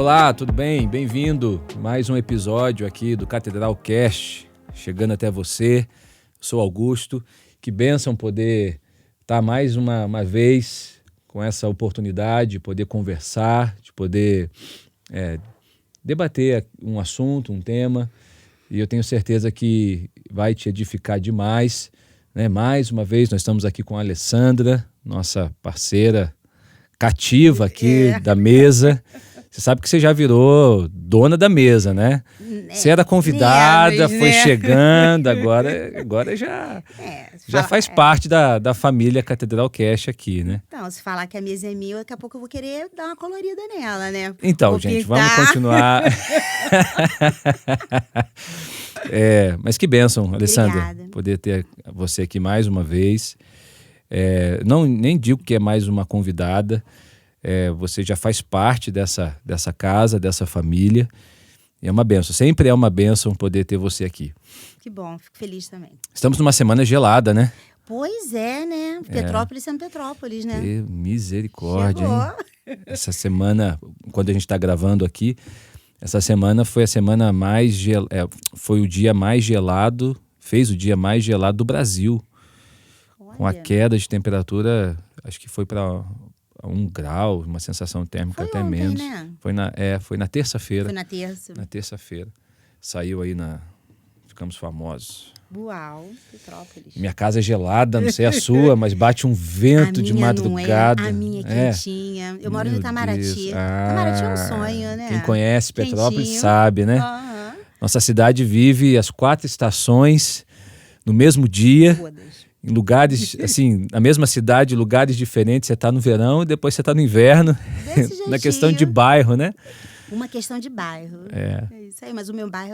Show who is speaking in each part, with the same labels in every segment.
Speaker 1: Olá, tudo bem? Bem-vindo a mais um episódio aqui do Catedral Cast, chegando até você. Eu sou Augusto. Que bênção poder estar mais uma vez com essa oportunidade de poder conversar, de poder debater um assunto, um tema, e eu tenho certeza que vai te edificar demais, né? Mais uma vez, nós estamos aqui com a Alessandra, nossa parceira cativa aqui da mesa. Você sabe que você já virou dona da mesa, né? Você era convidada, foi chegando, agora já faz parte da família Catedral Cast aqui, né?
Speaker 2: Então, se falar que a mesa é minha, daqui a pouco eu vou querer dar uma colorida nela, né?
Speaker 1: Então,
Speaker 2: vou
Speaker 1: gente,
Speaker 2: pintar.
Speaker 1: vamos continuar. Mas que bênção, Alessandra,
Speaker 2: Obrigada.
Speaker 1: poder ter você aqui mais uma vez. Nem digo que é mais uma convidada. Você já faz parte dessa casa, dessa família. É uma bênção, sempre é uma bênção poder ter você aqui.
Speaker 2: Que bom, fico feliz também.
Speaker 1: Estamos numa semana gelada, né?
Speaker 2: Pois é, né? Petrópolis sendo Petrópolis, né?
Speaker 1: Misericórdia,
Speaker 2: Chegou.
Speaker 1: hein? Essa semana, quando a gente está gravando aqui, essa semana foi a semana foi o dia mais gelado, fez o dia mais gelado do Brasil.
Speaker 2: Olha.
Speaker 1: Com a queda de temperatura, acho que foi para 1 grau, uma sensação térmica
Speaker 2: Foi
Speaker 1: até
Speaker 2: ontem,
Speaker 1: menos.
Speaker 2: né?
Speaker 1: Foi na terça-feira.
Speaker 2: Foi na terça.
Speaker 1: Na terça-feira. Saiu aí ficamos famosos.
Speaker 2: Uau, Petrópolis.
Speaker 1: Minha casa é gelada, não sei a sua, mas bate um vento de madrugada.
Speaker 2: Não é. A minha é quentinha. Eu moro no Itamaraty. Itamaraty é um sonho, né?
Speaker 1: Quem conhece Petrópolis
Speaker 2: Quentinho.
Speaker 1: sabe, né?
Speaker 2: Aham.
Speaker 1: Nossa cidade vive as 4 estações no mesmo dia.
Speaker 2: Todas.
Speaker 1: Em lugares, assim, na mesma cidade, lugares diferentes. Você está no verão e depois você está no inverno.
Speaker 2: Desse
Speaker 1: Na questão de
Speaker 2: jeitinho.
Speaker 1: bairro, né?
Speaker 2: Uma questão de bairro.
Speaker 1: É.
Speaker 2: É isso aí, mas o meu bairro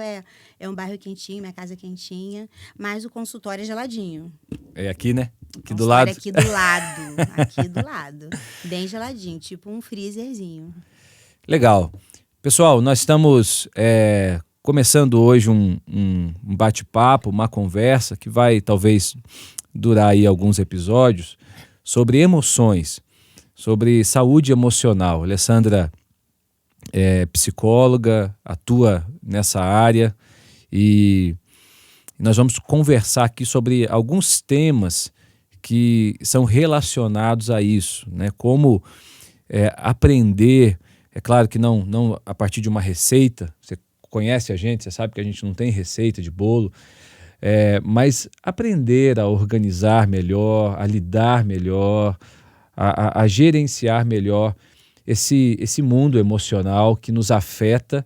Speaker 2: é um bairro quentinho, minha casa é quentinha, mas o consultório é geladinho.
Speaker 1: É aqui, né? Aqui do
Speaker 2: Consultório
Speaker 1: lado.
Speaker 2: é aqui do lado. Aqui do lado. Bem geladinho, tipo um freezerzinho.
Speaker 1: Legal. Pessoal, nós estamos começando hoje um bate-papo, uma conversa que vai talvez durar aí alguns episódios sobre emoções, sobre saúde emocional. Alessandra é psicóloga, atua nessa área e nós vamos conversar aqui sobre alguns temas que são relacionados a isso, né? Como aprender, é claro que não a partir de uma receita. Você conhece a gente, você sabe que a gente não tem receita de bolo, mas aprender a organizar melhor, a lidar melhor, a gerenciar melhor esse mundo emocional que nos afeta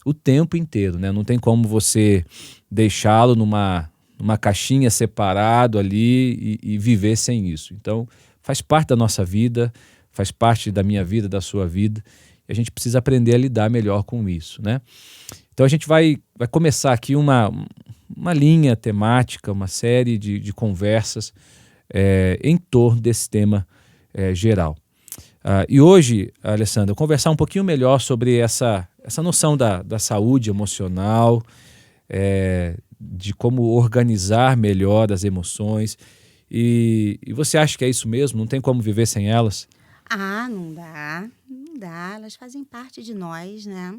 Speaker 1: o tempo inteiro, né? Não tem como você deixá-lo numa caixinha separado ali e viver sem isso. Então, faz parte da nossa vida, faz parte da minha vida, da sua vida, e a gente precisa aprender a lidar melhor com isso, né? Então, a gente vai começar aqui uma linha temática, uma série de conversas em torno desse tema geral. E hoje, Alessandra, conversar um pouquinho melhor sobre essa noção da saúde emocional, de como organizar melhor as emoções. E você acha que é isso mesmo? Não tem como viver sem elas?
Speaker 2: Ah, não dá. Não dá. Elas fazem parte de nós, né?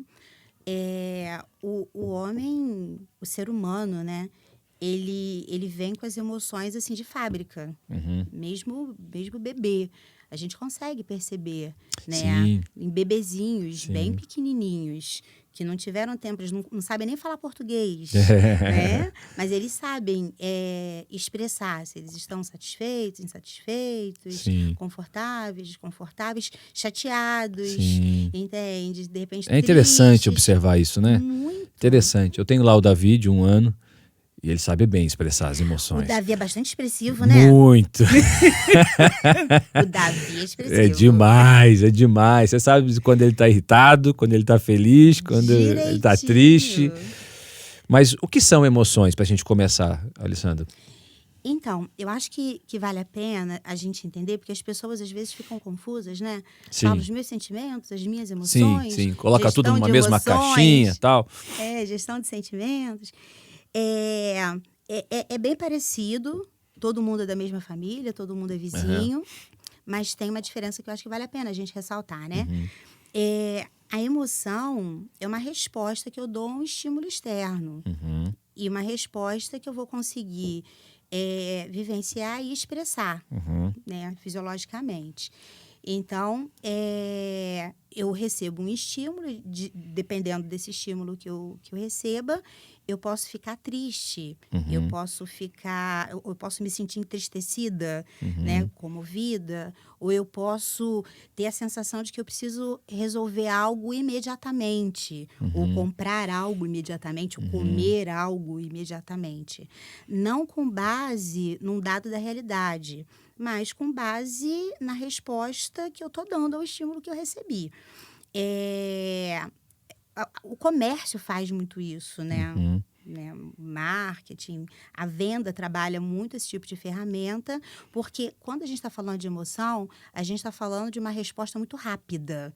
Speaker 2: O homem, o ser humano, né? Ele vem com as emoções assim de fábrica.
Speaker 1: Uhum.
Speaker 2: Mesmo bebê. A gente consegue perceber, né?
Speaker 1: Sim.
Speaker 2: Em bebezinhos
Speaker 1: Sim.
Speaker 2: bem pequenininhos, que não tiveram tempo, eles não sabem nem falar português, né? Mas eles sabem expressar se eles estão satisfeitos, insatisfeitos,
Speaker 1: Sim.
Speaker 2: confortáveis, desconfortáveis, chateados,
Speaker 1: Sim.
Speaker 2: entende? De repente
Speaker 1: É interessante
Speaker 2: tristes.
Speaker 1: observar isso, né?
Speaker 2: Muito.
Speaker 1: Interessante. Eu tenho lá o Davi de 1 ano e ele sabe bem expressar as
Speaker 2: O
Speaker 1: emoções.
Speaker 2: Davi é bastante expressivo, né?
Speaker 1: Muito.
Speaker 2: O Davi é expressivo.
Speaker 1: É demais. Você sabe quando ele está irritado, quando ele está feliz, quando ele está triste. Mas o que são emoções, para a gente começar, Alessandra?
Speaker 2: Então, eu acho que vale a pena a gente entender, porque as pessoas às vezes ficam confusas, né?
Speaker 1: Sim.
Speaker 2: Falam os meus sentimentos, as minhas emoções.
Speaker 1: Sim. Coloca tudo
Speaker 2: gestão
Speaker 1: numa
Speaker 2: de
Speaker 1: mesma
Speaker 2: emoções,
Speaker 1: caixinha e tal.
Speaker 2: Gestão de sentimentos. É bem parecido, todo mundo é da mesma família, todo mundo é vizinho, mas tem uma diferença que eu acho que vale a pena a gente ressaltar, né?
Speaker 1: Uhum.
Speaker 2: A emoção é uma resposta que eu dou a um estímulo externo.
Speaker 1: Uhum.
Speaker 2: E uma resposta que eu vou conseguir vivenciar e expressar,
Speaker 1: Uhum.
Speaker 2: né, fisiologicamente. Então, eu recebo um estímulo, dependendo desse estímulo que eu receba, eu posso ficar triste, eu posso me sentir entristecida, né, comovida, ou eu posso ter a sensação de que eu preciso resolver algo imediatamente, ou comprar algo imediatamente, ou comer algo imediatamente. Não com base num dado da realidade, mas com base na resposta que eu estou dando ao estímulo que eu recebi. O comércio faz muito isso, né? Marketing, a venda trabalha muito esse tipo de ferramenta, porque quando a gente está falando de emoção, a gente está falando de uma resposta muito rápida.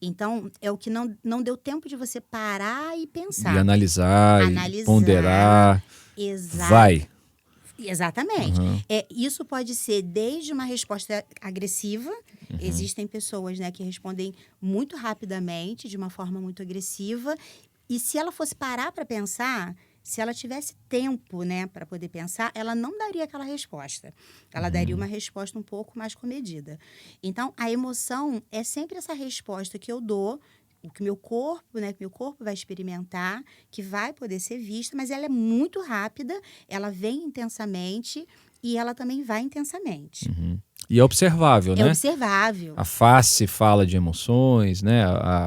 Speaker 2: Então, é o que não deu tempo de você parar e pensar.
Speaker 1: E analisar, e ponderar.
Speaker 2: Exato.
Speaker 1: Vai.
Speaker 2: Exatamente. Isso pode ser desde uma resposta agressiva. Existem pessoas, né, que respondem muito rapidamente, de uma forma muito agressiva. E se ela fosse parar para pensar, se ela tivesse tempo, né, para poder pensar, ela não daria aquela resposta. Ela daria uma resposta um pouco mais comedida. Então, a emoção é sempre essa resposta que eu dou, o que meu corpo, né, que meu corpo vai experimentar, que vai poder ser vista, mas ela é muito rápida, ela vem intensamente e ela também vai intensamente.
Speaker 1: E é observável, né?
Speaker 2: É observável.
Speaker 1: A face fala de emoções, né?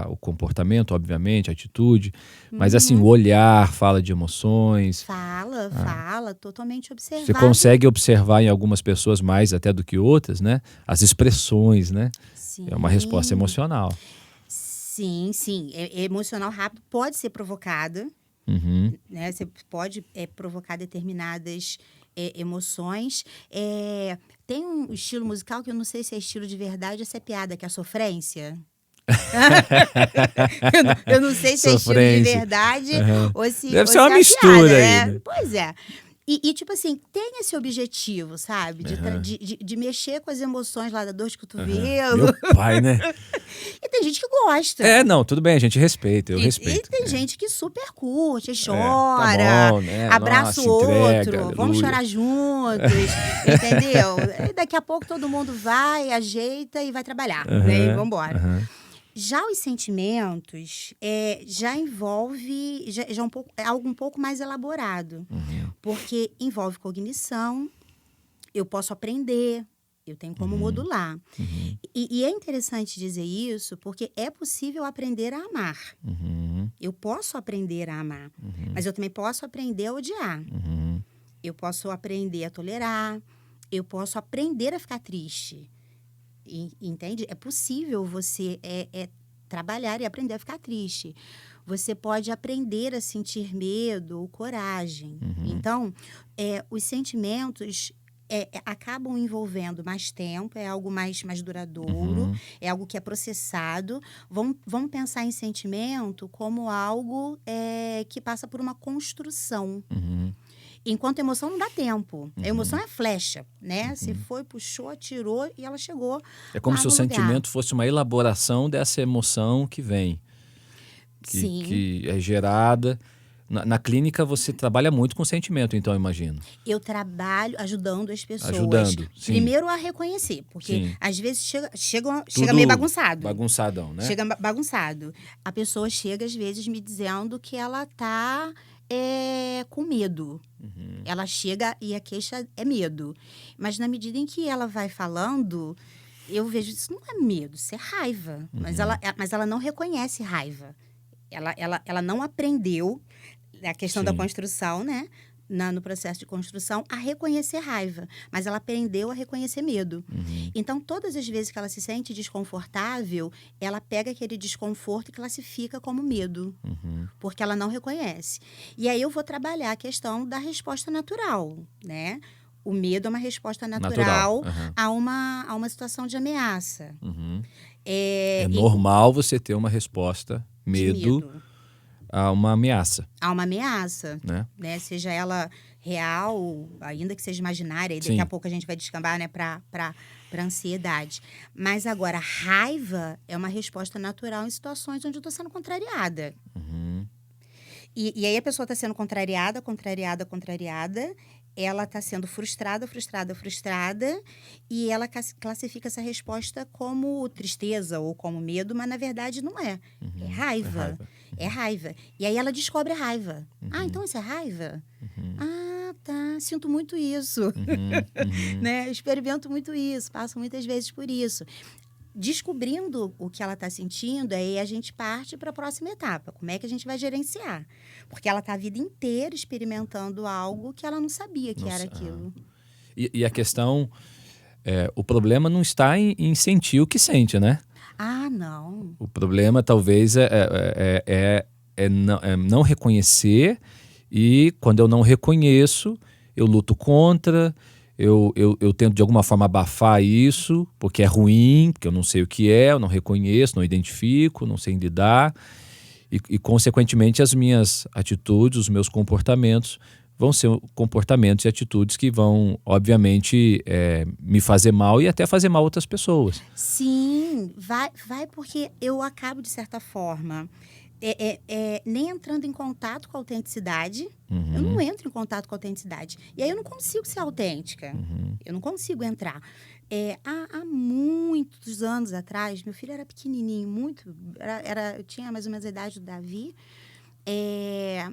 Speaker 1: O comportamento, obviamente, a atitude. Mas, assim, o olhar fala de emoções.
Speaker 2: Fala, totalmente observável.
Speaker 1: Você consegue observar em algumas pessoas mais até do que outras, né? As expressões, né?
Speaker 2: Sim.
Speaker 1: É uma resposta emocional.
Speaker 2: Sim. Emocional rápido pode ser provocada, né? Você pode provocar determinadas emoções. Tem um estilo musical que eu não sei se é estilo de verdade ou se é piada, que é a sofrência. eu não sei se é estilo de verdade ou se
Speaker 1: deve ser uma mistura
Speaker 2: piada,
Speaker 1: aí, né?
Speaker 2: Pois é. E, tipo assim, tem esse objetivo, sabe? De mexer com as emoções lá da dor de cotovelo.
Speaker 1: Meu pai, né?
Speaker 2: E tem gente que gosta.
Speaker 1: Não, tudo bem, a gente respeita, eu respeito.
Speaker 2: E tem gente que super curte, chora,
Speaker 1: tá bom, né?
Speaker 2: abraça o
Speaker 1: Entrega,
Speaker 2: outro, vamos chorar juntos, entendeu? E daqui a pouco todo mundo vai, ajeita e vai trabalhar, né? E vamos embora. Já os sentimentos já envolve, já é algo um pouco mais elaborado, porque envolve cognição, eu posso aprender, eu tenho como modular. E é interessante dizer isso, porque é possível aprender a amar. Eu posso aprender a amar, mas eu também posso aprender a odiar. Eu posso aprender a tolerar, eu posso aprender a ficar triste. Entende? É possível você trabalhar e aprender a ficar triste. Você pode aprender a sentir medo ou coragem. Então, os sentimentos acabam envolvendo mais tempo, é algo mais duradouro, é algo que é processado. Vamos pensar em sentimento como algo que passa por uma construção. Enquanto a emoção não dá tempo. A emoção é flecha, né? Você foi, puxou, atirou e ela chegou.
Speaker 1: É como se o sentimento fosse uma elaboração dessa emoção que vem. Que é gerada. Na clínica você trabalha muito com sentimento, então, eu imagino.
Speaker 2: Eu trabalho ajudando as pessoas.
Speaker 1: Sim.
Speaker 2: Primeiro a reconhecer, porque às vezes chega meio bagunçado.
Speaker 1: Bagunçadão, né?
Speaker 2: Chega bagunçado. A pessoa chega, às vezes, me dizendo que ela tá com medo. Ela chega e a queixa é medo. Mas na medida em que ela vai falando, eu vejo isso não é medo, isso é raiva. Mas ela não reconhece raiva. Ela não aprendeu a questão da construção, né? No processo de construção, a reconhecer raiva. Mas ela aprendeu a reconhecer medo. Então, todas as vezes que ela se sente desconfortável, ela pega aquele desconforto e classifica como medo. Porque ela não reconhece. E aí eu vou trabalhar a questão da resposta natural, né? O medo é uma resposta natural. A uma situação de ameaça.
Speaker 1: É normal você ter uma resposta medo a uma ameaça.
Speaker 2: A uma ameaça, né? Seja ela real, ainda que seja imaginária, e daqui a pouco a gente vai descambar, né, para para ansiedade. Mas agora, raiva é uma resposta natural em situações onde eu estou sendo contrariada. E aí a pessoa está sendo contrariada, ela está sendo frustrada, e ela classifica essa resposta como tristeza ou como medo, mas na verdade não é. É raiva. É raiva. E aí ela descobre a raiva. Ah, então isso é raiva? Ah, tá. Sinto muito isso. Né? Experimento muito isso. Passo muitas vezes por isso. Descobrindo o que ela está sentindo, aí a gente parte para a próxima etapa. Como é que a gente vai gerenciar? Porque ela está a vida inteira experimentando algo que ela não sabia que era aquilo.
Speaker 1: E a questão, o problema não está em sentir o que sente, né?
Speaker 2: Ah, não.
Speaker 1: O problema talvez é não reconhecer, e quando eu não reconheço, eu luto contra. Eu tento de alguma forma abafar isso, porque é ruim, porque eu não sei o que é, eu não reconheço, não identifico, não sei lidar. E consequentemente, as minhas atitudes, os meus comportamentos vão ser comportamentos e atitudes que vão, obviamente, me fazer mal e até fazer mal a outras pessoas.
Speaker 2: Sim, vai porque eu acabo, de certa forma, nem entrando em contato com a autenticidade. Eu não entro em contato com a autenticidade. E aí eu não consigo ser autêntica. Eu não consigo entrar. Há muitos anos atrás, meu filho era pequenininho, eu tinha mais ou menos a idade do Davi.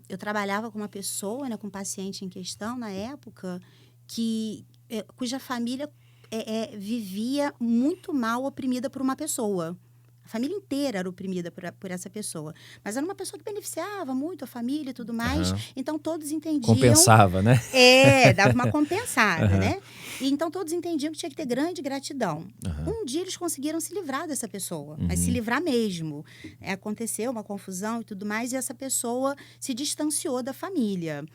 Speaker 2: Eu trabalhava com uma pessoa, né, com um paciente em questão, na época, cuja família vivia muito mal, oprimida por uma pessoa. A família inteira era oprimida por essa pessoa. Mas era uma pessoa que beneficiava muito a família e tudo mais. Então, todos entendiam...
Speaker 1: Compensava, né?
Speaker 2: Dava uma compensada, né? E então, todos entendiam que tinha que ter grande gratidão. Um dia, eles conseguiram se livrar dessa pessoa. Mas se livrar mesmo. Aconteceu uma confusão e tudo mais. E essa pessoa se distanciou da família.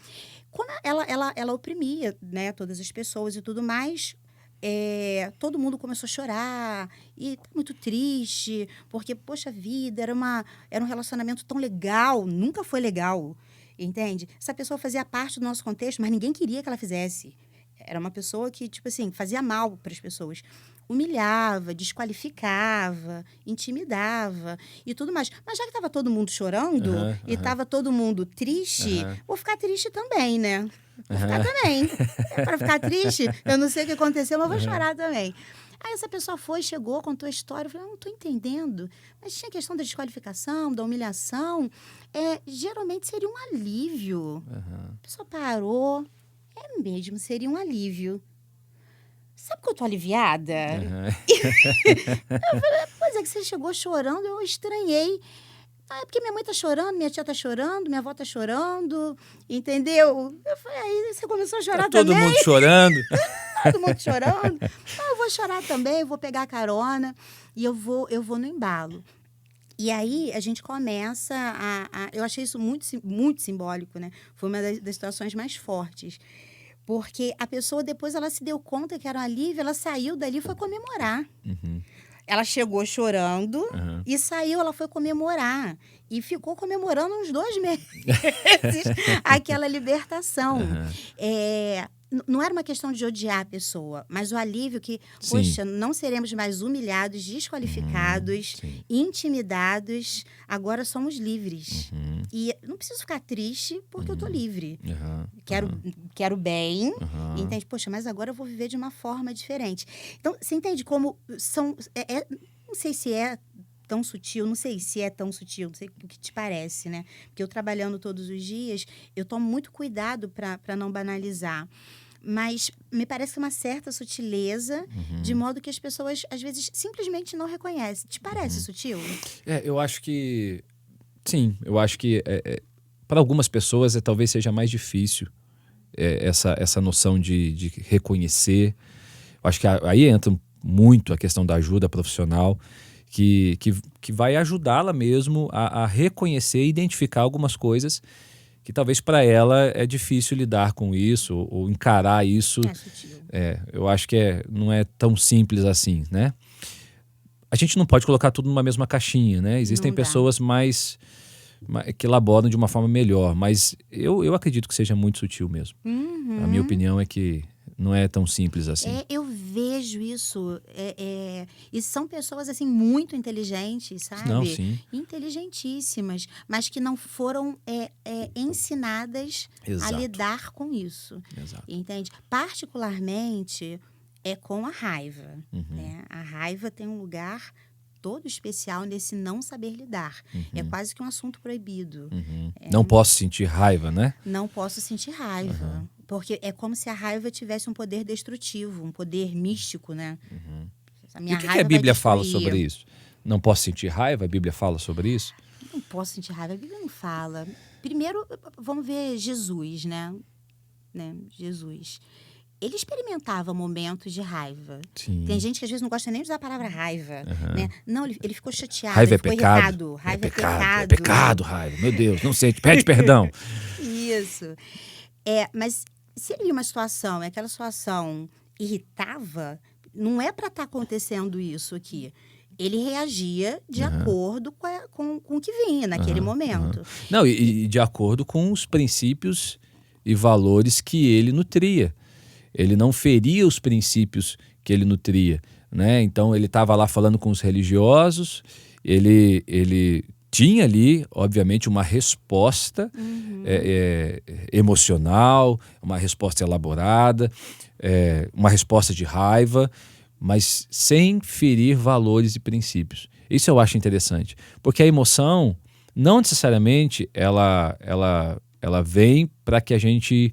Speaker 2: Quando ela oprimia, né, todas as pessoas e tudo mais... todo mundo começou a chorar e tá muito triste, porque, poxa vida, era um relacionamento tão legal, nunca foi legal, entende? Essa pessoa fazia parte do nosso contexto, mas ninguém queria que ela fizesse. Era uma pessoa que, tipo assim, fazia mal para as pessoas. Humilhava, desqualificava, intimidava e tudo mais. Mas já que estava todo mundo chorando e estava todo mundo triste, vou ficar triste também, né? Vou ficar também. Para ficar triste, eu não sei o que aconteceu, mas vou chorar também. Aí essa pessoa chegou, contou a história. Eu falei, não estou entendendo. Mas tinha a questão da desqualificação, da humilhação. Geralmente seria um alívio. A pessoa parou. Mesmo, seria um alívio. Sabe que eu tô aliviada? Eu falei, pois é que você chegou chorando, eu estranhei. Porque minha mãe tá chorando, minha tia tá chorando, minha avó tá chorando, entendeu? Eu falei, aí você começou a chorar
Speaker 1: todo
Speaker 2: também?
Speaker 1: Todo mundo chorando.
Speaker 2: Todo mundo chorando. Eu vou chorar também, eu vou pegar a carona e eu vou no embalo. E aí a gente começa eu achei isso muito, muito simbólico, né? Foi uma das situações mais fortes. Porque a pessoa, depois, ela se deu conta que era um alívio, ela saiu dali e foi comemorar. Ela chegou chorando e saiu, ela foi comemorar. E ficou comemorando uns 2 meses aquela libertação. Não era uma questão de odiar a pessoa, mas o alívio que, poxa, não seremos mais humilhados, desqualificados, intimidados, agora somos livres. E não preciso ficar triste porque eu tô livre. Quero bem, entende? Poxa, mas agora eu vou viver de uma forma diferente. Então, você entende como são... não sei se é tão sutil, não sei se é tão sutil, não sei o que te parece, né? Porque eu trabalhando todos os dias, eu tomo muito cuidado para não banalizar. Mas me parece uma certa sutileza, de modo que as pessoas, às vezes, simplesmente não reconhecem. Te parece sutil?
Speaker 1: Eu acho que... Sim, eu acho que para algumas pessoas talvez seja mais difícil essa noção de reconhecer. Eu acho que aí entra muito a questão da ajuda profissional, que vai ajudá-la mesmo a reconhecer e identificar algumas coisas que talvez para ela é difícil lidar com isso ou encarar isso. Eu acho que não é tão simples assim, né? A gente não pode colocar tudo numa mesma caixinha, né? Existem pessoas que elaboram de uma forma melhor, mas eu acredito que seja muito sutil mesmo. A minha opinião é que não é tão simples assim.
Speaker 2: Eu vejo isso. E são pessoas, assim, muito inteligentes, sabe?
Speaker 1: Não, sim.
Speaker 2: Inteligentíssimas, mas que não foram ensinadas a lidar com isso.
Speaker 1: Exato.
Speaker 2: Entende? Particularmente com a raiva. Né? A raiva tem um lugar todo especial nesse não saber lidar. É quase que um assunto proibido.
Speaker 1: Não posso sentir raiva, né?
Speaker 2: Não posso sentir raiva. Porque é como se a raiva tivesse um poder destrutivo, um poder místico, né? A minha
Speaker 1: E o que a Bíblia fala sobre isso? Não posso sentir raiva? A Bíblia fala sobre isso?
Speaker 2: Não posso sentir raiva. A Bíblia não fala. Primeiro, vamos ver Jesus, né? Jesus. Ele experimentava momentos de raiva.
Speaker 1: Sim.
Speaker 2: Tem gente que às vezes não gosta nem de usar a palavra raiva. Né? Não, ele ficou chateado,
Speaker 1: raiva
Speaker 2: ele ficou irritado. Raiva é pecado.
Speaker 1: É pecado, raiva. Meu Deus, não sente, pede perdão.
Speaker 2: Isso. Mas se ele via uma situação e aquela situação irritava, não é para estar acontecendo isso aqui. Ele reagia de acordo com o que vinha naquele momento.
Speaker 1: Não, e de acordo com os princípios e valores que ele nutria. Ele não feria os princípios que ele nutria, né? Então, ele estava lá falando com os religiosos, ele tinha ali, obviamente, uma resposta emocional, uma resposta elaborada, uma resposta de raiva, mas sem ferir valores e princípios. Isso eu acho interessante, porque a emoção, não necessariamente, ela vem para que a gente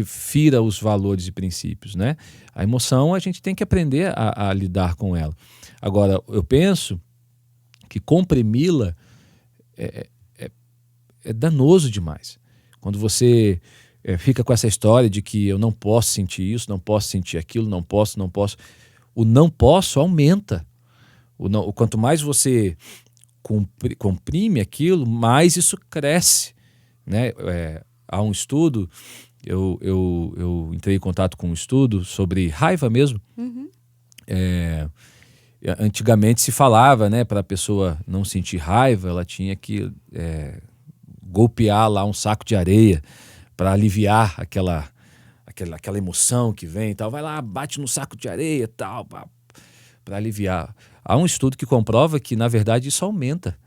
Speaker 1: fira os valores e princípios, né? A emoção, a gente tem que aprender a lidar com ela. Agora, eu penso que comprimi-la é danoso demais. Quando você fica com essa história de que eu não posso sentir isso, não posso sentir aquilo, não posso. O não posso aumenta. Quanto mais você comprime aquilo, mais isso cresce, né? Há um estudo... Eu entrei em contato com um estudo sobre raiva mesmo. Antigamente se falava, né, para a pessoa não sentir raiva, ela tinha que golpear lá um saco de areia para aliviar aquela emoção que vem e tal. Vai lá, bate no saco de areia e tal, para aliviar. Há um estudo que comprova que, na verdade, isso aumenta.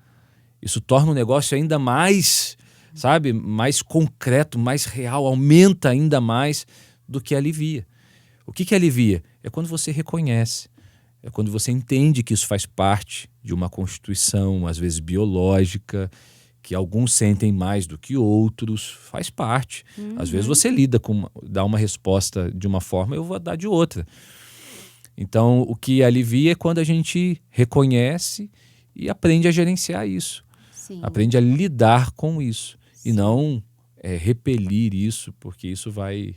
Speaker 1: Isso torna o negócio ainda mais... sabe, mais concreto, mais real, aumenta ainda mais do que alivia. O que alivia? É quando você reconhece, é quando você entende que isso faz parte de uma constituição, às vezes biológica, que alguns sentem mais do que outros, faz parte. Às vezes você dá uma resposta de uma forma, eu vou dar de outra. Então, o que alivia é quando a gente reconhece e aprende a gerenciar isso.
Speaker 2: Sim.
Speaker 1: Aprende a lidar com isso. E não repelir isso, porque isso vai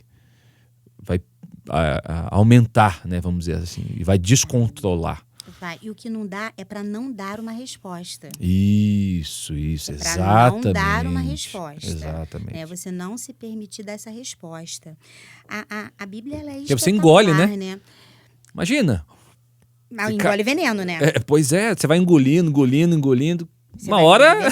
Speaker 1: aumentar, né, vamos dizer assim, e vai descontrolar.
Speaker 2: E o que não dá é para não dar uma resposta.
Speaker 1: Isso, exatamente.
Speaker 2: Para não dar uma resposta.
Speaker 1: Exatamente.
Speaker 2: Você não se permitir dar essa resposta. A Bíblia, ela é
Speaker 1: porque
Speaker 2: espetacular,
Speaker 1: você engole, né? Imagina.
Speaker 2: Engole veneno, né?
Speaker 1: Pois é, você vai engolindo.
Speaker 2: Você
Speaker 1: uma hora...
Speaker 2: Não,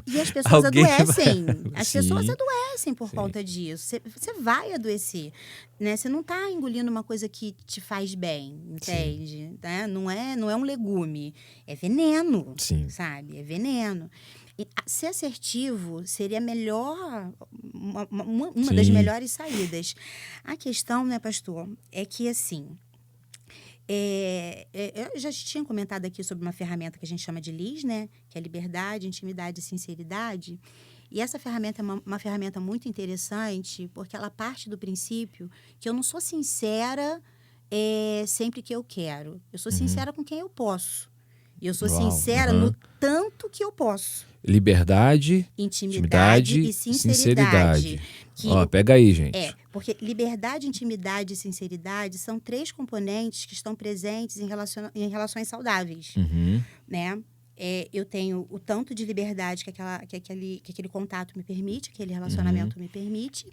Speaker 2: e as pessoas adoecem. As
Speaker 1: Sim.
Speaker 2: pessoas adoecem por conta disso. Você vai adoecer. Né? Você não está engolindo uma coisa que te faz bem, entende? Né? Não é um legume. É veneno, sabe? É veneno. E ser assertivo seria melhor, uma das melhores saídas. A questão, né, pastor, é que, assim... eu já tinha comentado aqui sobre uma ferramenta que a gente chama de LIS, né? Que é liberdade, intimidade e sinceridade. E essa ferramenta é uma ferramenta muito interessante porque ela parte do princípio que eu não sou sincera sempre que eu quero. Eu sou sincera com quem eu posso. E eu sou sincera no tanto que eu posso.
Speaker 1: Liberdade,
Speaker 2: intimidade e sinceridade.
Speaker 1: Pega aí, gente.
Speaker 2: Porque liberdade, intimidade e sinceridade são 3 componentes que estão presentes em relações saudáveis. Né? Eu tenho o tanto de liberdade que aquele contato me permite, aquele relacionamento me permite.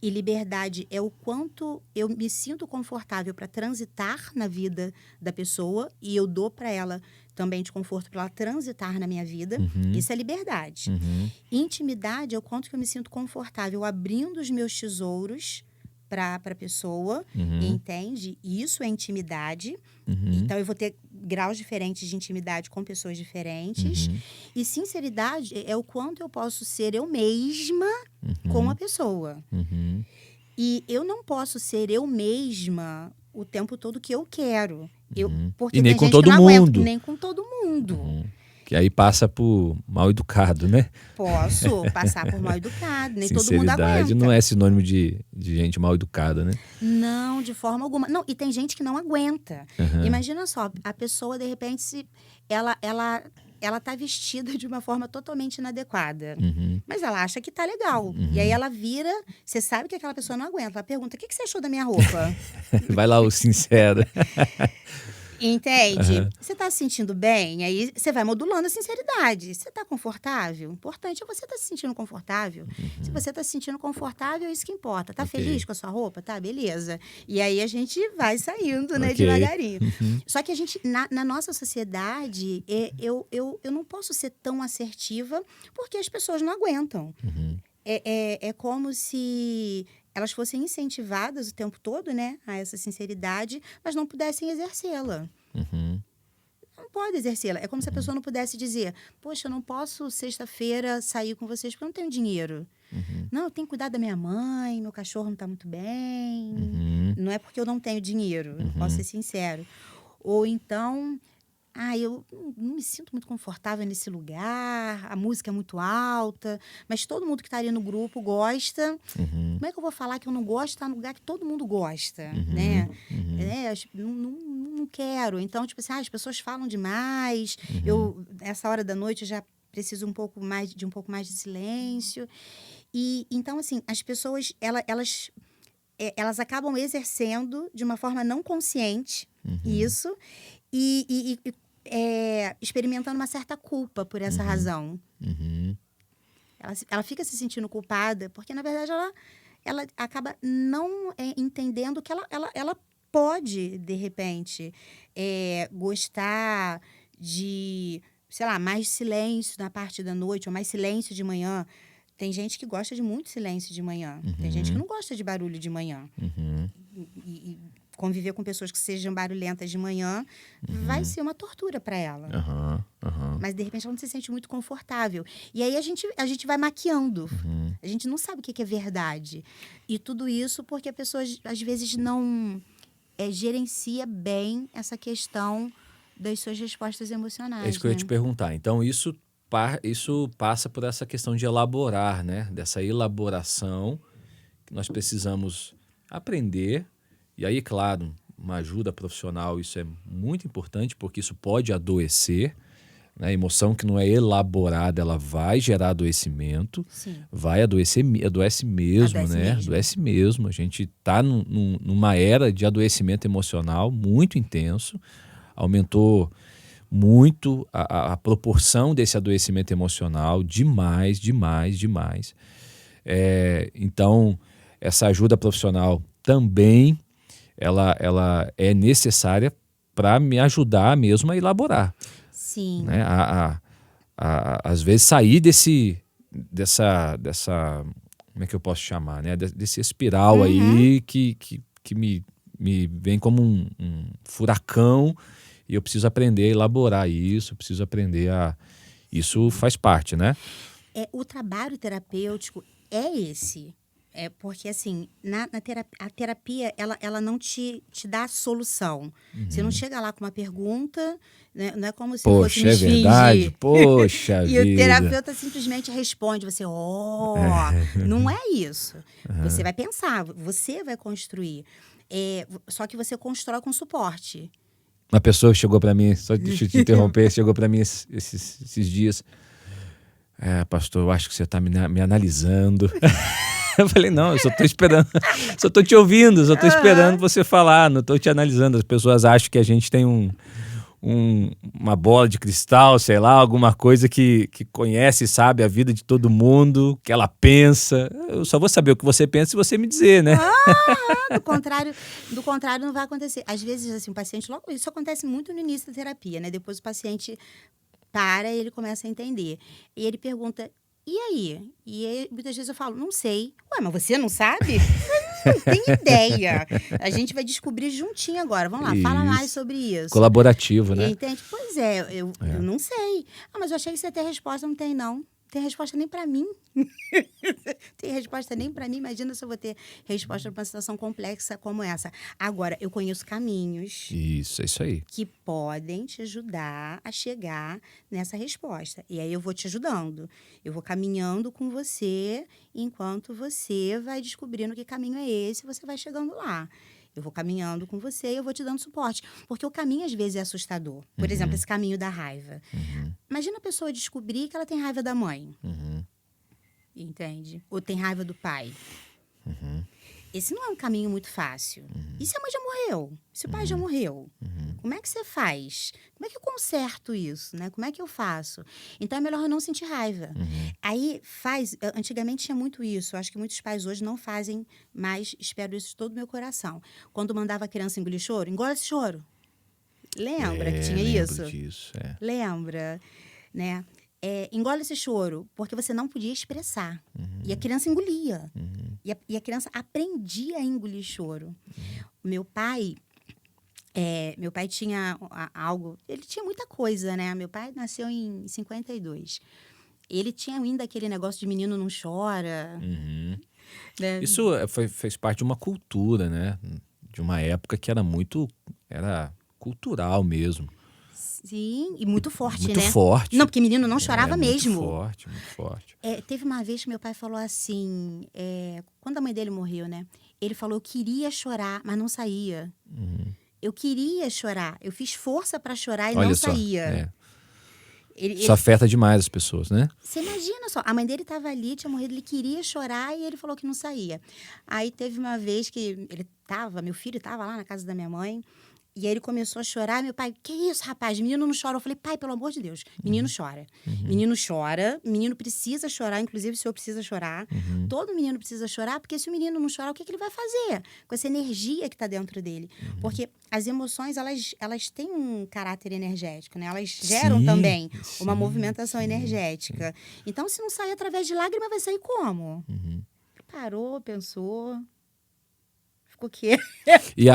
Speaker 2: E liberdade é o quanto eu me sinto confortável para transitar na vida da pessoa e eu dou para ela também de conforto para ela transitar na minha vida. Isso é liberdade. Intimidade é o quanto que eu me sinto confortável abrindo os meus tesouros para a pessoa, entende? Isso é intimidade. Então, eu vou ter graus diferentes de intimidade com pessoas diferentes. E sinceridade é o quanto eu posso ser eu mesma com a pessoa. E eu não posso ser eu mesma o tempo todo que eu quero. Porque
Speaker 1: e nem
Speaker 2: tem
Speaker 1: com
Speaker 2: gente
Speaker 1: todo
Speaker 2: que não
Speaker 1: mundo.
Speaker 2: aguenta, nem com todo mundo.
Speaker 1: Que aí passa por mal educado, né?
Speaker 2: Posso passar por mal educado, nem todo mundo aguenta.
Speaker 1: Sinceridade não é sinônimo de gente mal educada, né?
Speaker 2: Não, de forma alguma. Não, e tem gente que não aguenta. Imagina só, a pessoa, de repente, ela tá vestida de uma forma totalmente inadequada. Mas ela acha que tá legal. E aí ela vira, você sabe que aquela pessoa não aguenta. Ela pergunta, o que você achou da minha roupa?
Speaker 1: Vai lá o sincero.
Speaker 2: Entende? Você tá se sentindo bem? Aí você vai modulando a sinceridade. Você tá confortável? O importante é você tá se sentindo confortável. Se você tá se sentindo confortável, é isso que importa. Tá feliz com a sua roupa? Tá, beleza. E aí a gente vai saindo, né, devagarinho. Só que a gente, na nossa sociedade, eu não posso ser tão assertiva porque as pessoas não aguentam. É como se elas fossem incentivadas o tempo todo, né, a essa sinceridade, mas não pudessem exercê-la. Não pode exercê-la. É como se a pessoa não pudesse dizer, poxa, eu não posso sexta-feira sair com vocês porque eu não tenho dinheiro. Não, eu tenho que cuidar da minha mãe, meu cachorro não está muito bem. Não é porque eu não tenho dinheiro, eu posso ser sincero. Ou então, eu não me sinto muito confortável nesse lugar, a música é muito alta, mas todo mundo que está ali no grupo gosta. Como é que eu vou falar que eu não gosto de estar no lugar que todo mundo gosta, né? Não quero. Então, tipo assim, as pessoas falam demais, essa hora da noite eu já preciso de um pouco mais de silêncio. E então, assim, as pessoas, elas acabam exercendo de uma forma não consciente isso e experimentando uma certa culpa por essa razão. Ela fica se sentindo culpada porque, na verdade, ela acaba não entendendo que ela pode, de repente, gostar de, sei lá, mais silêncio na parte da noite ou mais silêncio de manhã. Tem gente que gosta de muito silêncio de manhã. Tem gente que não gosta de barulho de manhã. E conviver com pessoas que sejam barulhentas de manhã vai ser uma tortura para ela. Mas, de repente, ela não se sente muito confortável. E aí a gente vai maquiando. A gente não sabe o que é verdade. E tudo isso porque a pessoa, às vezes, não gerencia bem essa questão das suas respostas emocionais.
Speaker 1: É isso que eu ia te perguntar. Então, isso passa por essa questão de elaborar, né? Dessa elaboração que nós precisamos aprender. E aí, claro, uma ajuda profissional, isso é muito importante, porque isso pode adoecer. Né? A emoção que não é elaborada, ela vai gerar adoecimento.
Speaker 2: Sim.
Speaker 1: Vai adoece mesmo, né? Adoece mesmo. A gente está numa era de adoecimento emocional muito intenso. Aumentou muito a proporção desse adoecimento emocional, demais. Então, essa ajuda profissional também, ela é necessária para me ajudar mesmo a elaborar.
Speaker 2: Sim.
Speaker 1: Né? Às vezes sair dessa, como é que eu posso chamar, né? Desse espiral aí que me vem como um furacão. E eu preciso aprender a elaborar isso, preciso aprender Isso faz parte, né?
Speaker 2: O trabalho terapêutico é esse. Porque, assim, a terapia, ela não te dá a solução. Você não chega lá com uma pergunta, né? Não é como se fosse uma esfinge.
Speaker 1: Verdade? Poxa
Speaker 2: vida. E o terapeuta simplesmente responde, você, não é isso. Você vai pensar, você vai construir. Só que você constrói com suporte.
Speaker 1: Uma pessoa chegou para mim, só deixa eu te interromper, chegou para mim esses dias. Pastor, eu acho que você está me analisando. Eu falei, não, eu só estou esperando, só estou te ouvindo, só estou esperando você falar, não estou te analisando. As pessoas acham que a gente tem uma bola de cristal, sei lá, alguma coisa que conhece e sabe a vida de todo mundo, que ela pensa. Eu só vou saber o que você pensa se você me dizer, né?
Speaker 2: Do contrário não vai acontecer. Às vezes, assim, o paciente, isso acontece muito no início da terapia, né? Depois o paciente para e ele começa a entender. E ele pergunta, e aí? E aí, muitas vezes eu falo, não sei. Ué, mas você não sabe? não tem ideia. A gente vai descobrir juntinho agora. Vamos lá, fala mais sobre isso.
Speaker 1: Colaborativo, né?
Speaker 2: Entende? Pois é, eu não sei. Ah, mas eu achei que você ia ter resposta, não tem não. Tem resposta nem para mim. Tem resposta nem para mim. Imagina se eu vou ter resposta para uma situação complexa como essa. Agora, eu conheço caminhos.
Speaker 1: Isso, é isso aí.
Speaker 2: Que podem te ajudar a chegar nessa resposta. E aí eu vou te ajudando. Eu vou caminhando com você enquanto você vai descobrindo que caminho é esse e você vai chegando lá. Eu vou caminhando com você e eu vou te dando suporte. Porque o caminho, às vezes, é assustador. Por exemplo, esse caminho da raiva. Imagina a pessoa descobrir que ela tem raiva da mãe. Entende? Ou tem raiva do pai. Esse não é um caminho muito fácil. E se a mãe já morreu? Se o pai já morreu? Como é que você faz? Como é que eu conserto isso, né? Como é que eu faço? Então, é melhor eu não sentir raiva. Aí, antigamente tinha muito isso. Eu acho que muitos pais hoje não fazem, mas espero isso de todo o meu coração. Quando mandava a criança engolir choro, engole esse choro. Lembra que tinha isso?
Speaker 1: Lembro disso,
Speaker 2: Lembra, né? Engole esse choro, porque você não podia expressar. E a criança engolia. E a criança aprendia a engolir choro. Meu pai tinha algo... Ele tinha muita coisa, né? Meu pai nasceu em 52. Ele tinha ainda aquele negócio de menino não chora. Né?
Speaker 1: Isso fez parte de uma cultura, né? De uma época que era cultural mesmo.
Speaker 2: Sim, e muito forte,
Speaker 1: muito
Speaker 2: né?
Speaker 1: Muito forte.
Speaker 2: Não, porque menino não chorava mesmo.
Speaker 1: Muito forte, muito forte.
Speaker 2: Teve uma vez que meu pai falou assim, quando a mãe dele morreu, né? Ele falou, eu queria chorar, mas não saía. Eu queria chorar, eu fiz força para chorar e
Speaker 1: Olha
Speaker 2: não
Speaker 1: só,
Speaker 2: saía.
Speaker 1: Isso afeta demais as pessoas, né?
Speaker 2: Você imagina só, a mãe dele estava ali, tinha morrido, ele queria chorar e ele falou que não saía. Aí teve uma vez que meu filho estava lá na casa da minha mãe, e aí ele começou a chorar, meu pai, que isso, rapaz, menino não chora. Eu falei, pai, pelo amor de Deus, menino chora. Menino chora, menino precisa chorar, inclusive o senhor precisa chorar. Todo menino precisa chorar, porque se o menino não chorar, o que ele vai fazer? Com essa energia que está dentro dele. Porque as emoções, elas têm um caráter energético, né? Elas geram também uma movimentação energética. Então, se não sair através de lágrima, vai sair como? Parou, pensou... O quê?
Speaker 1: E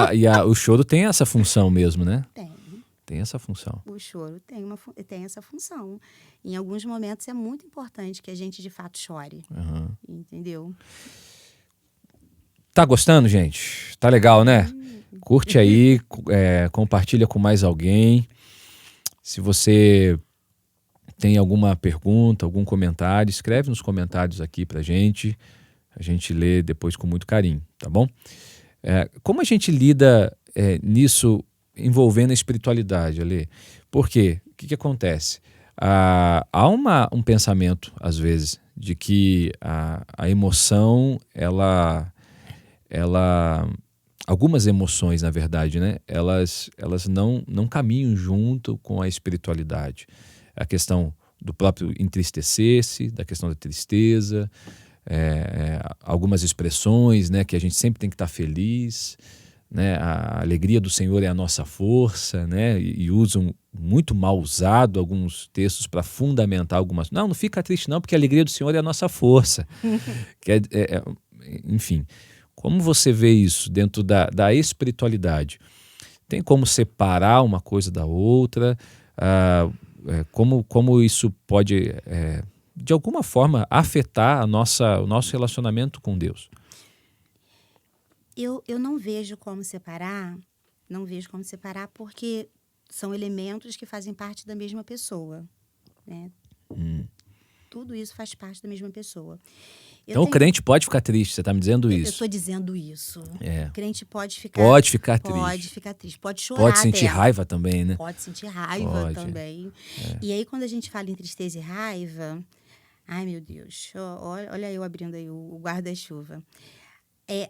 Speaker 1: o choro tem essa função mesmo, né? Tem essa função.
Speaker 2: O choro tem essa função. Em alguns momentos é muito importante que a gente, de fato, chore. Entendeu?
Speaker 1: Tá gostando, gente? Tá legal, né? Curte aí, compartilha com mais alguém. Se você tem alguma pergunta, algum comentário, escreve nos comentários aqui pra gente. A gente lê depois com muito carinho, tá bom? Como a gente lida nisso envolvendo a espiritualidade, Ale? Por quê? O que acontece? Há um pensamento, às vezes, de que a emoção, algumas emoções, na verdade, né? Elas não caminham junto com a espiritualidade. A questão do próprio entristecer-se, da questão da tristeza... algumas expressões, né, que a gente sempre tem que estar feliz, né, a alegria do Senhor é a nossa força, né, e usam muito mal usado alguns textos para fundamentar algumas... Não fica triste não, porque a alegria do Senhor é a nossa força. Enfim, como você vê isso dentro da espiritualidade? Tem como separar uma coisa da outra? Como isso pode... de alguma forma, afetar o nosso relacionamento com Deus?
Speaker 2: Eu não vejo como separar, porque são elementos que fazem parte da mesma pessoa, né? Tudo isso faz parte da mesma pessoa.
Speaker 1: Então o crente pode ficar triste, você está me dizendo isso?
Speaker 2: Eu estou dizendo isso. O crente pode ficar
Speaker 1: triste.
Speaker 2: Pode ficar triste, pode chorar
Speaker 1: Pode sentir raiva também, né?
Speaker 2: Pode sentir raiva também. E aí, quando a gente fala em tristeza e raiva... Ai, meu Deus, olha eu abrindo aí o guarda-chuva.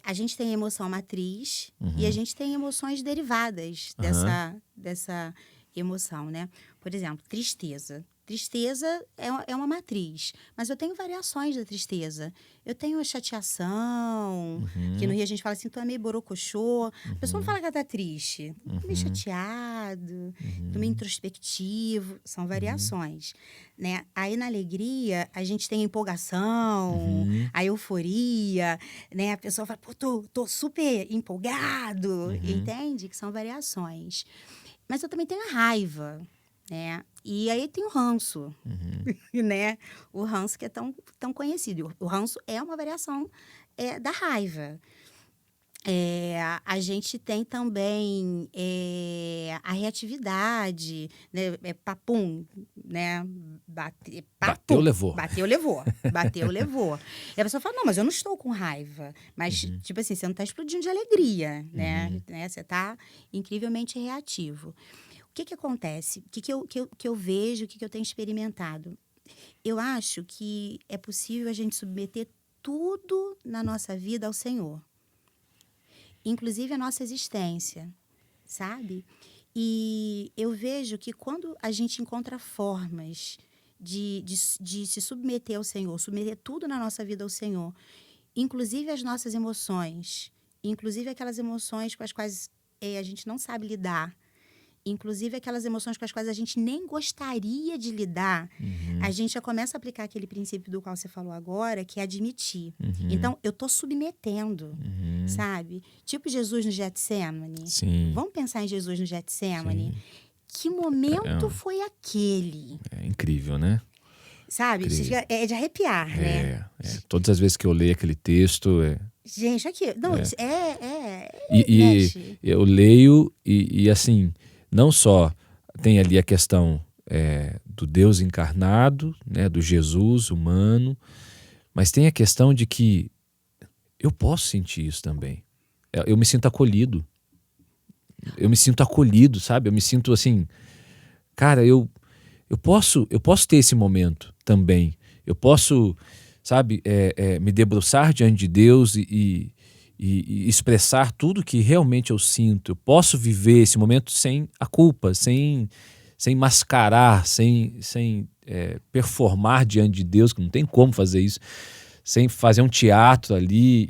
Speaker 2: A gente tem emoção matriz e a gente tem emoções derivadas dessa emoção, né? Por exemplo, tristeza. tristeza é uma matriz, mas eu tenho variações da tristeza. Eu tenho a chateação, que no Rio a gente fala assim, tu é meio borocochô. A pessoa não fala que ela tá triste. Tô meio chateado, tô meio introspectivo. São variações, né? Aí na alegria, a gente tem a empolgação, a euforia, né? A pessoa fala, pô, tô super empolgado, entende? Que são variações. Mas eu também tenho a raiva, né? E aí tem o ranço, né? O ranço que é tão conhecido. O ranço é uma variação da raiva. A gente tem também a reatividade, né? Papum, né?
Speaker 1: Bateu, levou.
Speaker 2: Bateu, levou. Bateu, levou. E a pessoa fala, não, mas eu não estou com raiva. Mas, tipo assim, você não está explodindo de alegria, né? Você está incrivelmente reativo. O que acontece? O que eu vejo, o que eu tenho experimentado? Eu acho que é possível a gente submeter tudo na nossa vida ao Senhor. Inclusive a nossa existência, sabe? E eu vejo que quando a gente encontra formas de se submeter ao Senhor, submeter tudo na nossa vida ao Senhor, inclusive as nossas emoções, inclusive aquelas emoções com as quais a gente não sabe lidar, inclusive aquelas emoções com as quais a gente nem gostaria de lidar, a gente já começa a aplicar aquele princípio do qual você falou agora, que é admitir. Então, eu estou submetendo, sabe? Tipo Jesus no Getsemane.
Speaker 1: Sim.
Speaker 2: Vamos pensar em Jesus no Getsemane? Sim. Que momento foi aquele?
Speaker 1: É incrível, né?
Speaker 2: Sabe? É de arrepiar, né?
Speaker 1: Todas as vezes que eu leio aquele texto...
Speaker 2: Gente, aqui... Não,
Speaker 1: E eu leio e assim... Não só tem ali a questão do Deus encarnado, né, do Jesus humano, mas tem a questão de que eu posso sentir isso também. Eu me sinto acolhido. Eu me sinto acolhido, sabe? Eu me sinto assim... Cara, eu posso ter esse momento também. Eu posso, sabe, me debruçar diante de Deus e expressar tudo que realmente eu sinto. Eu posso viver esse momento sem a culpa, sem mascarar, sem performar diante de Deus, que não tem como fazer isso, sem fazer um teatro ali